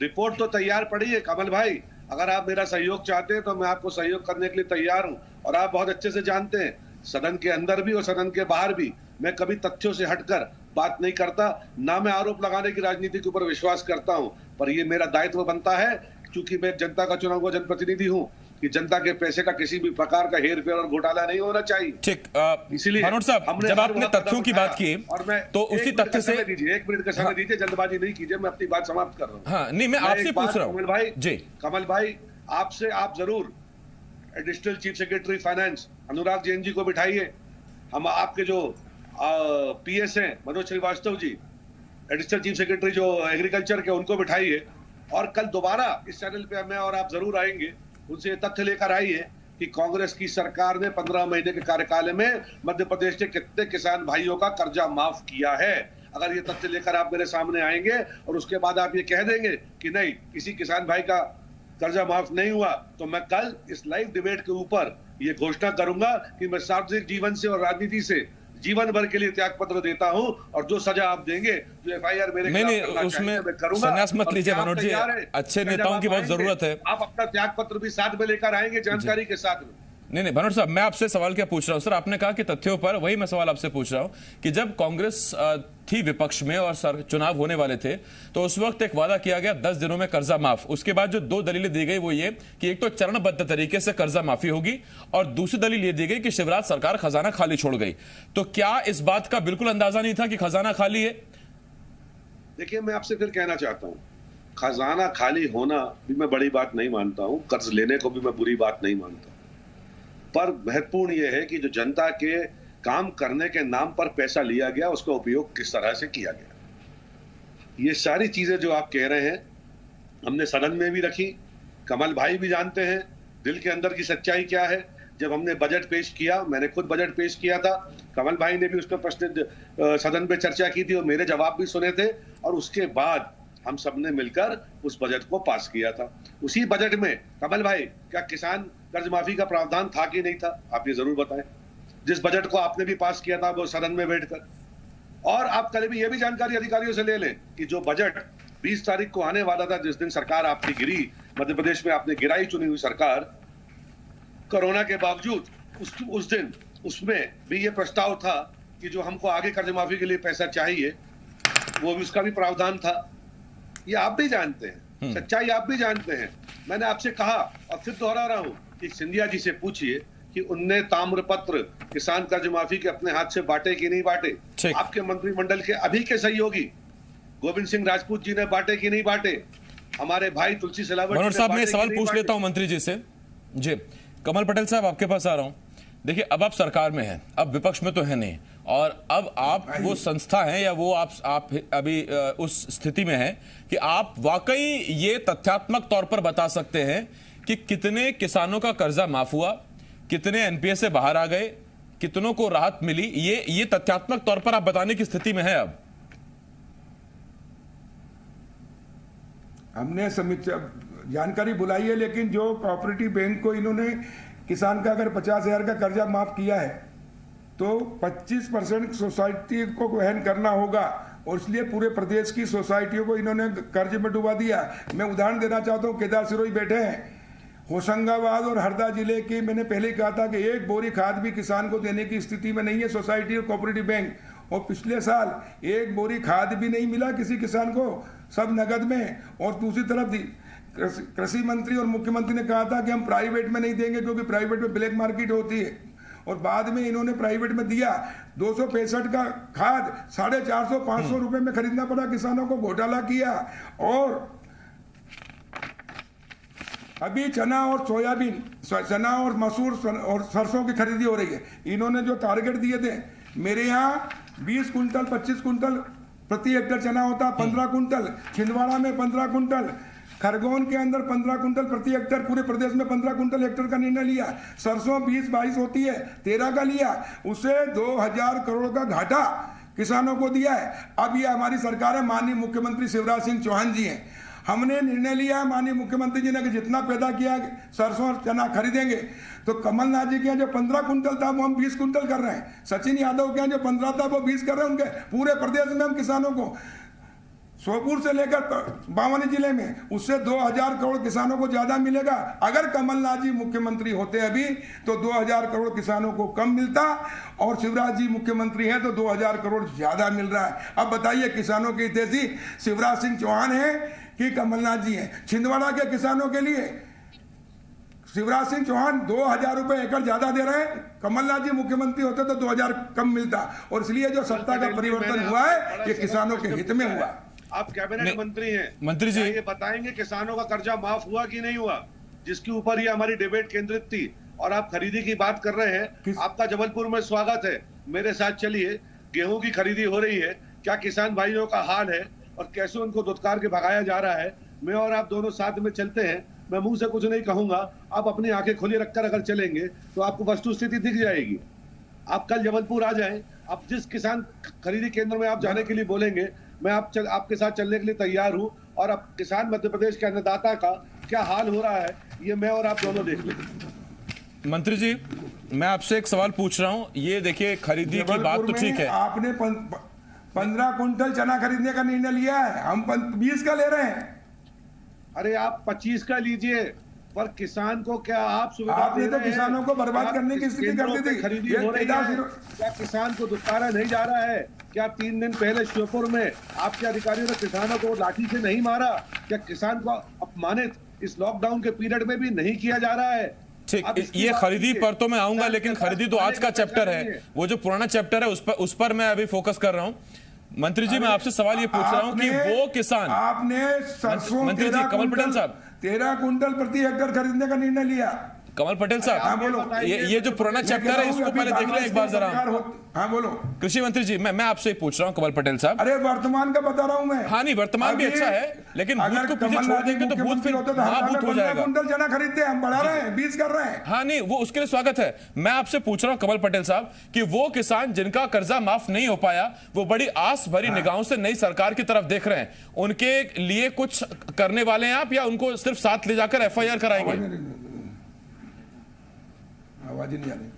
रिपोर्ट तो तैयार पड़ी है कमल भाई, अगर आप मेरा सहयोग चाहते हैं तो मैं आपको सहयोग करने के लिए तैयार हूं। और आप बहुत अच्छे से जानते हैं, सदन के अंदर भी और सदन के बाहर भी मैं कभी तथ्यों से हटकर बात नहीं करता, ना मैं आरोप लगाने की राजनीति के ऊपर विश्वास करता हूं। पर ये मेरा दायित्व बनता है, क्योंकि मैं जनता का चुना हुआ जनप्रतिनिधि हूं, कि जनता के पैसे का किसी भी प्रकार का हेरफेर और घोटाला नहीं होना चाहिए। ठीक, इसीलिए भनोट साहब, जब आपने तथ्यों की बात की और मैं तो उसी तथ्य से 1 मिनट का समय दीजिए, जल्दबाजी नहीं कीजिए, मैं अपनी बात समाप्त कर रहा हूँ। हाँ, नहीं, मैं आपसे पूछ रहा हूँ कमल भाई जी, कमल भाई, आपसे आप जरूर additional chief secretary finance Anurag Jain ji को बिठाइए, हम आपके जो पीएस हैं Manoj Srivastava ji, additional chief secretary जो एग्रीकल्चर के, उनको बिठाइए और कल दोबारा इस चैनल पे मैं और आप जरूर आएंगे, उनसे तथ्य लेकर आइए कि कांग्रेस की सरकार ने 15 महीने के कार्यकाल में मध्य प्रदेश के कितने किसान भाइयों का कर्जा माफ किया है। अगर ये तथ्य लेकर आप मेरे सामने आएंगे और उसके बाद आप ये कह देंगे कि नहीं, किसी किसान भाई का कर्जा माफ नहीं हुआ, तो मैं कल इस लाइव डिबेट के ऊपर ये घोषणा करूंगा कि मैं सार्वजनिक जीवन से और राजनीति से जीवन भर के लिए त्याग पत्र देता हूं और जो सजा आप देंगे, जो एफआईआर मेरे नहीं, उसमें संन्यास मत लीजिए मनोज जी, अच्छे नेताओं की बहुत जरूरत है। आप अपना त्याग पत्र भी साथ में लेकर आएंगे जानकारी के साथ में। नहीं, भनोट साहब, मैं आपसे सवाल क्या पूछ रहा हूं सर, आपने कहा कि तथ्यों पर, वही मैं सवाल आपसे पूछ रहा हूं कि जब कांग्रेस थी विपक्ष में और चुनाव होने वाले थे तो उस वक्त एक वादा किया गया 10 दिनों में कर्जा माफ। उसके बाद जो 2 दलीलें दी गई वो ये कि एक तो चरणबद्ध तरीके से कर्जा माफी होगी और दूसरी दलील ये दी गई कि शिवराज सरकार खजाना खाली छोड़ गई। तो क्या इस बात का बिल्कुल अंदाजा नहीं था कि खजाना खाली है? देखिए, मैं आपसे फिर कहना चाहता हूं, खजाना खाली होना भी मैं बड़ी बात नहीं मानता हूं, कर्ज लेने को भी मैं बुरी बात नहीं मानता, पर महत्वपूर्ण यह है कि जो जनता के काम करने के नाम पर पैसा लिया गया उसका उपयोग किस तरह से किया गया। ये सारी चीजें जो आप कह रहे हैं हमने सदन में भी रखी, कमल भाई भी जानते हैं दिल के अंदर की सच्चाई क्या है। जब हमने बजट पेश किया, मैंने खुद बजट पेश किया था, कमल भाई ने भी उस पर प्रश्न सदन पे चर्चा की थी और मेरे जवाब भी सुने थे, और उसके बाद हम सबने मिलकर उस बजट को पास किया था। उसी बजट में कमल भाई, क्या किसान कर्ज माफी का प्रावधान था कि नहीं था, आप ये जरूर बताएं। जिस बजट को आपने भी पास किया था वो सदन में बैठकर, और आप कल भी ये भी जानकारी अधिकारियों से ले लें कि जो बजट 20 तारीख को आने वाला था, जिस दिन सरकार आपकी गिरी, मध्य प्रदेश में आपने गिराई चुनी हुई सरकार कोरोना के बावजूद, उस दिन उसमें भी ये प्रस्ताव था कि जो हमको आगे कर्ज माफी के लिए पैसा चाहिए वो भी, उसका भी प्रावधान था। ये आप भी जानते हैं, सच्चाई आप भी जानते हैं। मैंने आपसे कहा और फिर दोहरा रहा हूं कि सिंधिया जी से पूछिए कि उनने ताम्रपत्र किसान कर्ज माफी के अपने हाथ से बांटे कि नहीं बांटे। आपके मंत्रिमंडल के अभी के सहयोगी गोविंद सिंह राजपूत जी ने बांटे कि नहीं बांटे। हमारे भाई तुलसी सिलावट मनोहर साहब, मैं सवाल पूछ लेता हूं मंत्री जी से। जी कमल पटेल साहब, आपके पास आ रहा हूं। देखिए, अब आप सरकार में हैं, अब विपक्ष में तो है नहीं, और अब आप वो संस्था हैं या वो आप अभी उस स्थिति में हैं कि आप वाकई ये तथ्यात्मक तौर पर बता सकते हैं कि कितने किसानों का कर्जा माफ हुआ, कितने एनपीए से बाहर आ गए, कितनों को राहत मिली। ये तथ्यात्मक तौर पर आप बताने की स्थिति में है अब? हमने समीक्षा जानकारी बुलाई है, लेकिन जो कोऑपरेटिव बैंक को इन्होंने किसान का अगर 50,000 का कर्जा माफ किया है तो 25% सोसाइटी को वहन करना होगा, और इसलिए पूरे प्रदेश की सोसाइटियों को इन्होंने कर्ज में डुबा दिया। मैं उदाहरण देना चाहता हूँ, केदार सिरोही बैठे हैं, होशंगाबाद और हरदा जिले की, मैंने पहले ही कहा था कि एक बोरी खाद भी किसान को देने की स्थिति में नहीं है सोसाइटी और कोऑपरेटिव बैंक, और पिछले साल एक बोरी खाद भी नहीं मिला किसी किसान को, सब नगद में। और दूसरी तरफ कृषि मंत्री और मुख्यमंत्री ने कहा था कि हम प्राइवेट में नहीं देंगे क्योंकि प्राइवेट में ब्लैक मार्केट होती है, और बाद में इन्होंने प्राइवेट में दिया। 265 का खाद 450-500 रुपए में खरीदना पड़ा किसानों को, घोटाला किया। और अभी चना और सोयाबीन, चना और मसूर और सरसों की खरीदी हो रही है। इन्होंने जो टारगेट दिए थे, मेरे यहाँ 20 कुंटल 25 कुंटल प्रति हेक्टेयर चना होता, 15 कुंटल, छिंदवाड़ा में 15 कुंटल, खरगोन के अंदर 15 कुंटल प्रति हेक्टेयर, पूरे प्रदेश में 15 कुंटल हेक्टेयर का निर्णय लिया। सरसों 20-22 होती है, 13 का लिया, उसे 2000 करोड़ का घाटा किसानों को दिया है। अब ये हमारी सरकार है, माननीय मुख्यमंत्री शिवराज सिंह चौहान जी हैं, हमने निर्णय लिया है माननीय मुख्यमंत्री जी ने कि जितना पैदा किया सरसों और चना खरीदेंगे। तो कमलनाथ जी के यहाँ जो 15 कुंटल था वो हम 20 कुंटल कर रहे हैं, सचिन यादव के यहाँ जो 15 था वो 20 कर रहे हैं। उनके पूरे प्रदेश में हम किसानों को सोपूर से लेकर बावनी जिले में उससे 2000 करोड़ किसानों को ज्यादा मिलेगा। अगर कमलनाथ जी मुख्यमंत्री होते अभी तो 2000 करोड़ किसानों को कम मिलता, और शिवराज जी मुख्यमंत्री हैं तो 2000 करोड़ ज्यादा मिल रहा है। अब बताइए, किसानों के हितैषी शिवराज सिंह चौहान है कि कमलनाथ जी हैं? छिंदवाड़ा के किसानों के लिए शिवराज सिंह चौहान 2000 रुपए एकड़ ज्यादा दे रहे हैं, कमलनाथ जी मुख्यमंत्री होते तो 2000 कम मिलता। और इसलिए जो सत्ता का परिवर्तन हुआ है ये किसानों के हित में हुआ। आप कैबिनेट मंत्री हैं, मंत्री जी ये बताएंगे किसानों का कर्जा माफ हुआ कि नहीं हुआ, जिसके ऊपर ये हमारी डिबेट केंद्रित थी। और आप खरीदी की बात कर रहे हैं, आपका जबलपुर में स्वागत है, मेरे साथ चलिए। गेहूं की खरीदी हो रही है, क्या किसान भाइयों का हाल है और कैसे उनको दुत्कार के भगाया जा रहा है। मैं और आप दोनों साथ में चलते हैं, मैं मुंह से कुछ नहीं कहूंगा, आप अपनी आंखें खुली रखकर अगर चलेंगे तो आपको वस्तु स्थिति दिख जाएगी। आप कल जबलपुर आ जाएं, आप जिस किसान खरीदी केंद्र में आप जाने के लिए बोलेंगे मैं आपके साथ चलने के लिए तैयार हूं। और अब किसान मध्य प्रदेश के अन्नदाता का क्या हाल हो रहा है ये मैं और आप दोनों देख लेंगे। मंत्री जी, मैं आपसे एक सवाल पूछ रहा हूं। ये देखिए, खरीदी की बात तो ठीक है, आपने 15 कुंटल चना खरीदने का निर्णय लिया है, हम 20 का ले रहे हैं। अरे आप 25 का लीजिए, पर किसान को क्या आप सुविधा आपने तो किसानों को बर्बाद करने की स्थिति कर दी थी। खरीदी हो रही है, क्या किसान को दुत्कारा नहीं जा रहा है? क्या 3 दिन पहले श्योपुर में आपके अधिकारियों ने किसानों को लाठी से नहीं मारा? क्या किसान को अपमानित इस लॉकडाउन के पीरियड में भी नहीं किया जा रहा है? ठीक, ये खरीदी पर तो मैं आऊंगा, लेकिन खरीदी तो आज का चैप्टर है, वो जो पुराना चैप्टर है उस पर मैं अभी फोकस कर रहा हूं। मंत्री जी, मैं आपसे सवाल ये पूछ रहा हूं कि वो किसान, आपने सरसों मंत्री जी, कमल पटेल साहब, 13 कुंटल प्रति हेक्टेयर खरीदने का निर्णय लिया। कमल पटेल साहब, हाँ बोलो। ये जो पुराना चैप्टर है इसको पहले देख लें एक बार जरा। हाँ बोलो। कृषि मंत्री जी, मैं आपसे पूछ रहा हूं कमल पटेल साहब। अरे वर्तमान का बता रहा हूं मैं। हाँ नहीं, वर्तमान भी अच्छा है, लेकिन भूत को पीछे छोड़ देंगे तो भूत फिर महाभूत हो जाएगा। कुंटल चना खरीदते हैं, हम बढ़ा रहे हैं, 20 कर रहे हैं। हाँ नहीं, वो उसके लिए स्वागत है। मैं आपसे पूछ रहा हूं कमल पटेल साहब कि वो किसान जिनका कर्जा माफ नहीं हो पाया, वो बड़ी आस भरी निगाहों से नई सरकार की तरफ देख रहे हैं, उनके लिए कुछ करने वाले हैं आप, या उनको सिर्फ साथ ले जाकर FIR कराएंगे? आवाज नहीं आ रही।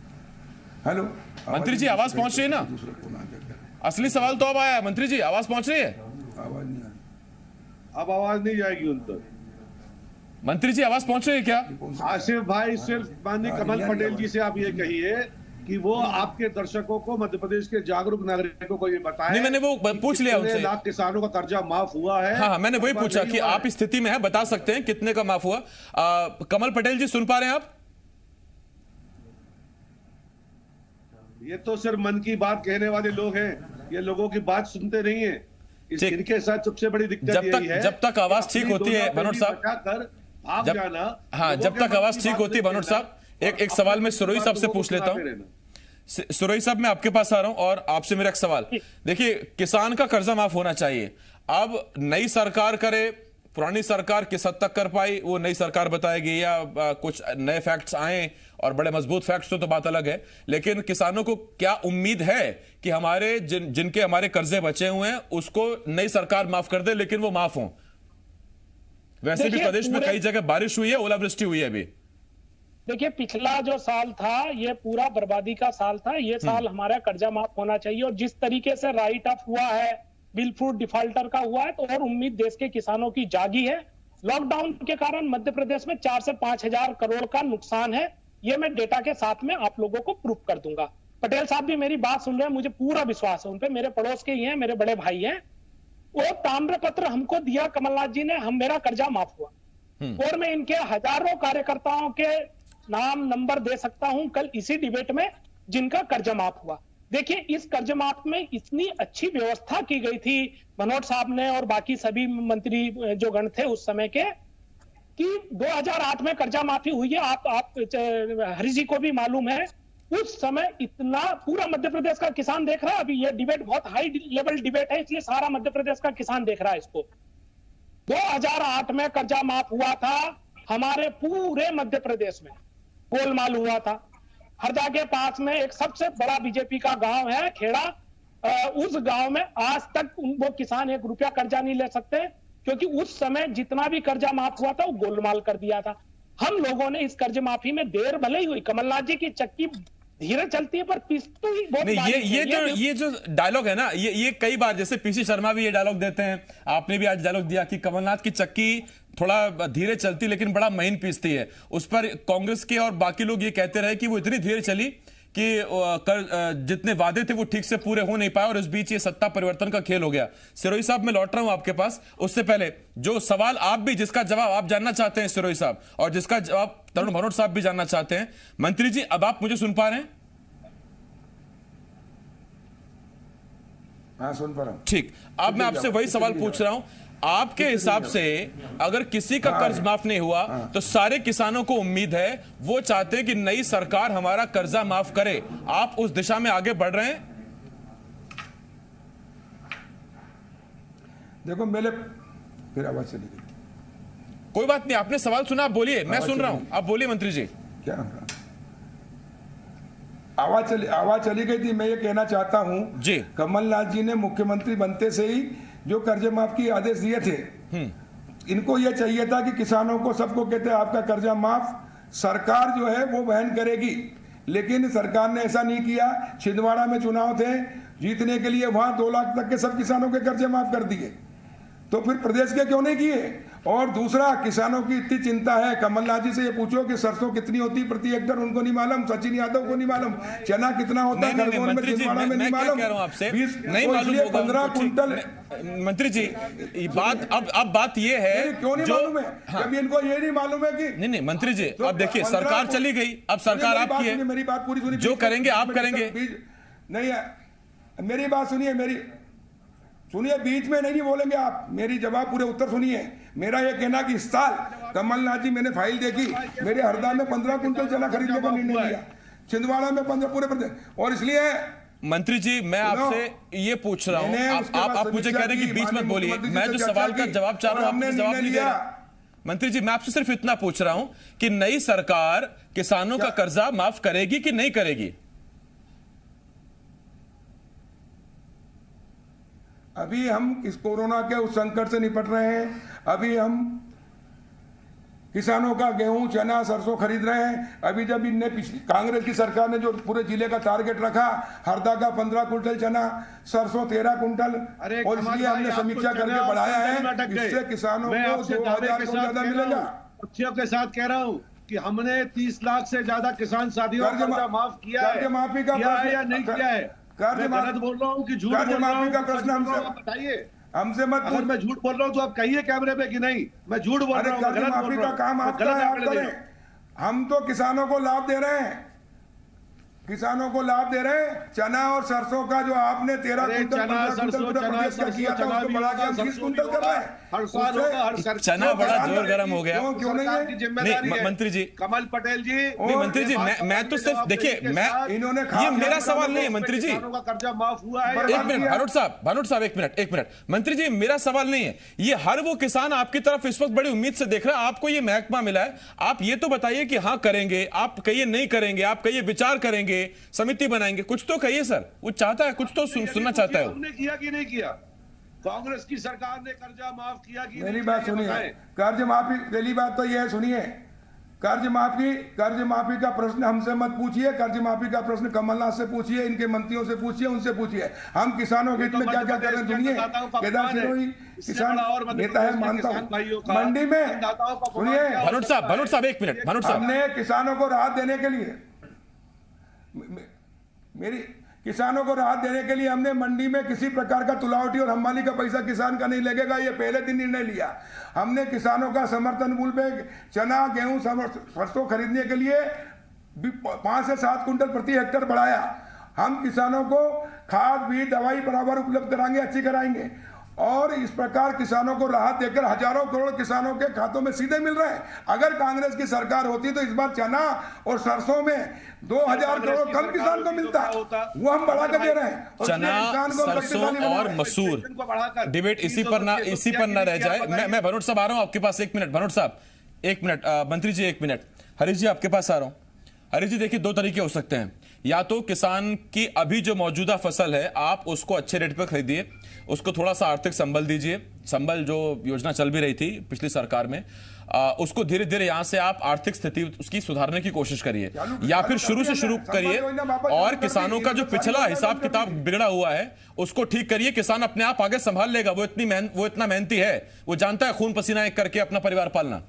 हेलो मंत्री जी, आवाज पहुंच रही है ना? असली सवाल तो अब आया है मंत्री जी, आवाज पहुंच रही है? आवाज नहीं आ रही। अब आवाज नहीं जाएगी उन तक। मंत्री जी, आवाज पहुंच रही है क्या? आसिफ भाई, सिर्फ माननीय कमल पटेल जी से आप ये कहिए कि वो आपके दर्शकों को, मध्य प्रदेश के जागरूक नागरिकों को ये बताएं। नहीं, मैंने वो पूछ लिया उनसे। लाख किसानों का कर्जा माफ हुआ है। हाँ, मैंने वही पूछा कि आप स्थिति में है, बता सकते हैं कितने का माफ हुआ। कमल पटेल जी, सुन पा रहे हैं आप? ये तो सिर्फ मन की बात कहने वाले लोग हैं, ये लोगों की बात सुनते नहीं है। इनके साथ सबसे बड़ी दिक्कत यही है। जब तक आवाज ठीक होती है भनोट साहब, जब तक आवाज ठीक होती है भनोट साहब, एक सवाल मैं सुरोई साहब से पूछ लेता हूं। सुरोई साहब, मैं आपके पास आ रहा हूं और आपसे मेरा एक सवाल। देखिए, किसान का कर्जा माफ होना चाहिए। अब नई सरकार करे, पुरानी सरकार किस हद तक कर पाई वो नई सरकार बताएगी, या कुछ नए फैक्ट्स आए और बड़े मजबूत फैक्ट्स तो बात अलग है। लेकिन किसानों को क्या उम्मीद है कि हमारे जिनके हमारे कर्जे बचे हुए हैं उसको नई सरकार माफ कर दे, लेकिन वो माफ हो? वैसे भी प्रदेश में कई जगह बारिश हुई है, ओलावृष्टि हुई है। अभी देखिए, पिछला जो साल था ये पूरा बर्बादी का साल था। ये साल हमारा कर्जा माफ होना चाहिए, और जिस तरीके से राइट ऑफ हुआ है, बिल फ्रूट डिफॉल्टर का हुआ है, तो और उम्मीद देश के किसानों की जागी है। लॉकडाउन के कारण मध्य प्रदेश में 4 से 5 हजार करोड़ का नुकसान है। ये मैं डेटा के साथ में आप लोगों को प्रूफ कर दूंगा। पटेल साहब भी मेरी बात सुन रहे हैं, मुझे पूरा विश्वास है उन पे, मेरे पड़ोस के ही हैं, मेरे बड़े भाई हैं। वो ताम्र पत्र हमको दिया कमलनाथ जी ने, मेरा कर्जा माफ हुआ। और मैं इनके हजारों कार्यकर्ताओं के नाम नंबर दे सकता हूं कल इसी डिबेट में, जिनका कर्जा माफ हुआ। देखिए, इस कर्ज माफ में इतनी अच्छी व्यवस्था की गई थी मनोज साहब ने और बाकी सभी मंत्री जो गण थे उस समय के, कि 2008 में कर्जा माफी हुई है। आप हरि जी को भी मालूम है, उस समय इतना पूरा मध्य प्रदेश का किसान देख रहा है। अभी ये डिबेट बहुत हाई लेवल डिबेट है, इसलिए सारा मध्य प्रदेश का किसान देख रहा है इसको। 2008 में कर्जा माफ हुआ था हमारे पूरे मध्य प्रदेश में, गोलमाल हुआ था। हरदा के पास में एक सबसे बड़ा बीजेपी का गांव है खेड़ा, उस गांव में आज तक वो किसान 1 रुपया कर्जा नहीं ले सकते, क्योंकि उस समय जितना भी कर्जा माफ हुआ था वो गोलमाल कर दिया था। हम लोगों ने इस कर्ज माफी में देर भले ही हुई, कमलनाथ जी की चक्की धीरे चलती है पर पिसती ही बहुत। नहीं, ये जो डायलॉग है ना, ये कई बार, जैसे पीसी शर्मा भी ये डायलॉग देते हैं, आपने भी आज डायलॉग दिया कि कमलनाथ की चक्की थोड़ा धीरे चलती लेकिन बड़ा महीन पीसती है। उस पर कांग्रेस के और बाकी लोग ये कहते रहे कि वो इतनी धीरे चली कि जितने वादे थे वो ठीक से पूरे हो नहीं पाए, और इस बीच ये सत्ता परिवर्तन का खेल हो गया। सिरोही साहब, मैं लौट रहा हूं आपके पास। उससे पहले जो सवाल आप भी, जिसका जवाब आप जानना चाहते हैं सिरोही साहब, और जिसका जवाब तरुण भनोट साहब भी जानना चाहते हैं। मंत्री जी, अब आप मुझे सुन पा रहे हैं? हाँ, सुन पा रहा हूं। ठीक, अब मैं आपसे वही सवाल पूछ रहा हूं। आपके हिसाब से अगर किसी का कर्ज माफ नहीं हुआ तो सारे किसानों को उम्मीद है, वो चाहते हैं कि नई सरकार हमारा कर्जा माफ करे। आप उस दिशा में आगे बढ़ रहे हैं? देखो, मेरे फिर आवाज चली गई। कोई बात नहीं, आपने सवाल सुना, आप बोलिए, मैं सुन रहा हूं, आप बोलिए मंत्री जी। क्या आवाज चली गई थी। मैं ये कहना चाहता हूं जी, कमलनाथ जी ने मुख्यमंत्री बनते से ही जो कर्ज माफ की आदेश दिए थे, इनको ये चाहिए था कि किसानों को, सबको कहते हैं आपका कर्जा माफ सरकार जो है वो वहन करेगी, लेकिन सरकार ने ऐसा नहीं किया। छिंदवाड़ा में चुनाव थे, जीतने के लिए वहां 2 लाख तक के सब किसानों के कर्जे माफ कर दिए, तो फिर प्रदेश के क्यों नहीं किए? और दूसरा, किसानों की इतनी चिंता है, कमलनाथ जी से ये पूछो कि सरसों कितनी होती प्रति हेक्टर, उनको नहीं मालूम, सचिन यादव को नहीं मालूम, चना कितना होता है खरगोन में, छिंदवाड़ा में नहीं मालूम, 15 कुंटल। मंत्री जी, अब बात ये है, क्यों नहीं मालूम है? कभी इनको ये नहीं मालूम है कि नहीं मंत्री जी, अब देखिए सरकार चली गई, अब सरकार आपकी है, मेरी बात पूरी सुनिए, जो करेंगे आप करेंगे। नहीं, मेरी बात सुनिए, सुनिए, बीच में नहीं बोलेंगे आप, मेरी जवाब पूरे उत्तर सुनिए। मेरा ये कहना कि इस साल कमलनाथ जी, मैंने फाइल देखी, मेरे हरदा में 15 कुंटल चना खरीदने का निर्णय लिया, छिंदवाड़ा में 15 पूरे प्रदेश, और इसलिए मंत्री जी मैं आपसे ये पूछ रहा हूं, आप मुझे कह रहे हैं कि बीच मत बोलिए, मैं जो सवाल का जवाब चाह रहा हूं आपने जवाब नहीं दिया। मंत्री जी मैं आपसे सिर्फ इतना पूछ रहा हूं कि नई सरकार किसानों का कर्जा माफ करेगी कि नहीं करेगी? अभी हम इस कोरोना के उस संकट से निपट रहे हैं, अभी हम किसानों का गेहूं, चना, सरसों खरीद रहे हैं। अभी जब इनने कांग्रेस की सरकार ने जो पूरे जिले का टारगेट रखा, हरदा का 15 कुंटल चना, सरसों 13 कुंटल, और इसलिए हमने समीक्षा करके बढ़ाया है, इससे किसानों को 2000 से ज्यादा मिलेगा। तथ्यों के साथ कह रहा हूँ, कि हमने 30 लाख से ज्यादा किसान साथियों का कर्जा माफ किया है, माफी का किया है या नहीं किया है? मैं गलत बोल रहा हूँ कि झूठ बोल रहा हूँ? का प्रश्न हमसे बताइए, हमसे मत। अगर मैं झूठ बोल रहा हूँ तो आप कहिए कैमरे पे कि नहीं मैं झूठ बोल रहा हूँ, कर्ज माफी का काम आपका है, आप करें। हम तो किसानों को लाभ दे रहे हैं, किसानों को लाभ दे रहे हैं। चना और सरसों का जो आपने 13 कुंटल 15 कुंटल पूरे प्रदेश का किया था, उसको बढ़ा के हम 30 कुंटल कर रहे हैं। हर साल होगा, हर सरकार चना बड़ा जोर गर्म हो गया। क्यों नहीं की जिम्मेदारी है। मंत्री जी, कमल पटेल जी, नहीं मंत्री जी, मैं तो सिर्फ देखिए, मैं इन्होंने ये मेरा सवाल नहीं है मंत्री जी। किसानों का कर्जा माफ हुआ है? एक मिनट भानोट साहब एक मिनट मंत्री जी, मेरा सवाल नहीं है ये। हर वो किसान आपकी तरफ इस वक्त बड़ी उम्मीद से देख रहा है, आपको ये महकमा मिला है, आप ये तो बताइए कि हाँ करेंगे, आप कहिए नहीं करेंगे, आप कहिए विचार करेंगे, समिति बनाएंगे, कुछ तो कहिए सर। वो चाहता है, कुछ तो सुनना चाहता है। हमने किया कि नहीं किया? कांग्रेस की सरकार ने कर्जा माफ किया कि मेरी बात सुनिए, कर्ज माफी, पहली बात तो यह है, सुनिए, कर्ज माफी का प्रश्न हमसे मत पूछिए, कर्ज माफी का प्रश्न कमलनाथ से पूछिए, इनके मंत्रियों से पूछिए, उनसे पूछिए। हम किसानों के हित में क्या क्या कर रहे हैं सुनिए। केदार सिरोही किसान नेता है, मानता हूं। मंडी में सुनिए भानोट साहब एक मिनट, भानोट साहब, हमने किसानों को राहत देने के लिए, किसानों को राहत देने के लिए हमने मंडी में किसी प्रकार का तुलावटी और हमाली का पैसा किसान का नहीं लगेगा, ये पहले दिन निर्णय लिया। हमने किसानों का समर्थन मूल्य पे चना, गेहूं, सरसों खरीदने के लिए 5 से 7 कुंटल प्रति हेक्टेयर बढ़ाया। हम किसानों को खाद, बीज, दवाई बराबर उपलब्ध कराएंगे, अच्छी कराएंगे, और इस प्रकार किसानों को राहत देकर हजारों करोड़ किसानों के खातों में सीधे मिल रहे हैं। अगर कांग्रेस की सरकार होती तो इस बार चना और सरसों में 2000 करोड़ कम किसान को मिलता, वो हम बढ़ा कर दे रहे हैं। चना, सरसों और मसूर डिबेट इसी पर ना रह जाए। मैं भानोट साहब आ रहा हूं आपके पास, 1 मिनट भानोट साहब, 1 मिनट, मंत्री जी 1 मिनट, हरीश जी आपके पास आ रहा हूं। हरीश जी देखिए, 2 तरीके हो सकते हैं, या तो किसान की अभी जो मौजूदा फसल है आप उसको अच्छे रेट पर खरीदिए, उसको थोड़ा सा आर्थिक संबल दीजिए, संबल जो योजना चल भी रही थी पिछली सरकार में, उसको धीरे धीरे यहां से आप आर्थिक स्थिति उसकी सुधारने की कोशिश करिए, या फिर शुरू से शुरू करिए और किसानों का जो पिछला हिसाब किताब बिगड़ा हुआ है उसको ठीक करिए। किसान अपने आप आगे संभाल लेगा, वो इतना मेहनती है, वो जानता है खून पसीना एक करके अपना परिवार पालना।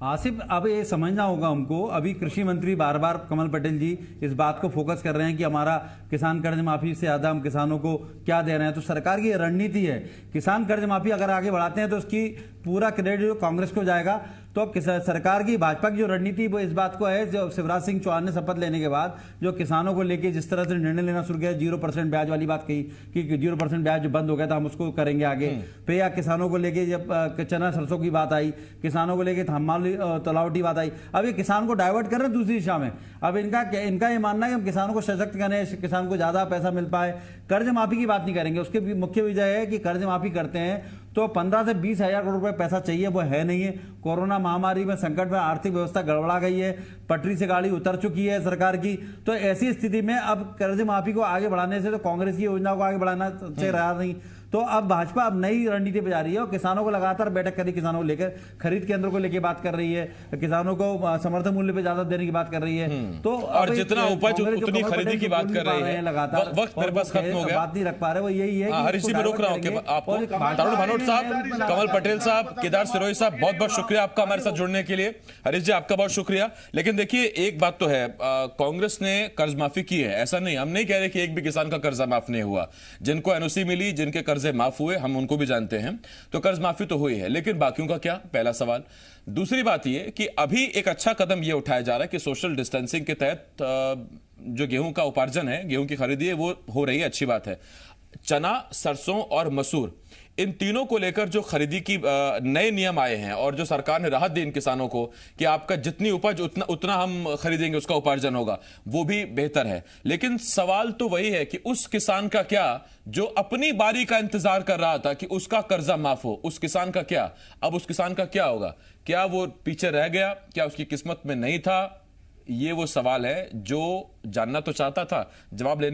आसिफ, अब ये समझना होगा हमको, अभी कृषि मंत्री बार बार कमल पटेल जी इस बात को फोकस कर रहे हैं कि हमारा किसान कर्ज माफी से ज्यादा हम किसानों को क्या दे रहे हैं। तो सरकार की रणनीति है, किसान कर्ज माफी अगर आगे बढ़ाते हैं तो उसकी पूरा क्रेडिट जो कांग्रेस को जाएगा। तो अब सरकार की, भाजपा की जो रणनीति वो इस बात को है, जो शिवराज सिंह चौहान ने शपथ लेने के बाद जो किसानों को लेके जिस तरह से निर्णय लेना शुरू किया, 0% ब्याज वाली बात कही कि 0% ब्याज जो बंद हो गया था हम उसको करेंगे आगे। फिर या किसानों को लेके जब चना सरसों की बात आई, किसानों को लेके हमाली तलावटी बात आई, अब ये किसान को डाइवर्ट कर रहे हैं दूसरी दिशा में। अब इनका ये मानना है कि हम किसानों को सशक्त करें, किसान को ज्यादा पैसा मिल पाए। कर्ज माफी की बात नहीं करेंगे, उसके मुख्य वजह है कि कर्ज माफी करते हैं तो 15 से 20 हजार करोड़ रुपए पैसा चाहिए, वो है नहीं है। कोरोना महामारी में संकट में आर्थिक व्यवस्था गड़बड़ा गई है, पटरी से गाड़ी उतर चुकी है सरकार की। तो ऐसी स्थिति में अब कर्ज माफी को आगे बढ़ाने से तो कांग्रेस की योजना को आगे बढ़ाना से रहा नहीं। तो अब भाजपा अब नई रणनीति पे जा रही है और किसानों को लगातार बैठक करी, किसानों को लेकर खरीद केंद्रों को लेकर बात कर रही है, किसानों को समर्थन मूल्य पे ज्यादा देने की बात कर रही है। तो और जितना उपज उतनी खरीदी की बात कर रही है लगातार। वक्त मेरे पास खत्म हो गया, बात नहीं रख पा रहे, वो यही है। हरीश जी मैं रोक रहा हूँ आपको। तरुण भानोट साहब, कमल पटेल साहब, केदार सिरोही साहब, बहुत बहुत शुक्रिया आपका हमारे साथ जुड़ने के लिए। हरीश जी आपका बहुत शुक्रिया। लेकिन देखिए एक बात तो है, कांग्रेस ने कर्ज माफी की है, ऐसा नहीं, हम नहीं कह रहे कि एक भी किसान का कर्जा माफ नहीं हुआ। जिनको एनओसी मिली, जिनके कर्जे माफ हुए, हम उनको भी जानते हैं, तो कर्ज माफी तो हुई है, लेकिन बाकियों का क्या, पहला सवाल। दूसरी बात यह कि अभी एक अच्छा कदम यह उठाया जा रहा है कि सोशल डिस्टेंसिंग के तहत जो गेहूं का उपार्जन है, गेहूं की खरीदी है, वो हो रही है, अच्छी बात है। चना, सरसों और मसूर, इन तीनों को लेकर जो खरीदी की नए नियम आए हैं और जो सरकार ने राहत दी इन किसानों को कि आपका जितनी उपज उतना हम खरीदेंगे, उसका उपार्जन होगा, वो भी बेहतर है। लेकिन सवाल तो वही है कि उस किसान का क्या जो अपनी बारी का इंतजार कर रहा था कि उसका कर्जा माफ हो, उस किसान का क्या? अब उस किसान का क्या होगा? क्या वो पीछे रह गया? क्या उसकी किस्मत में नहीं था? ये वो सवाल है जो जानना तो चाहता था, जवाब लेने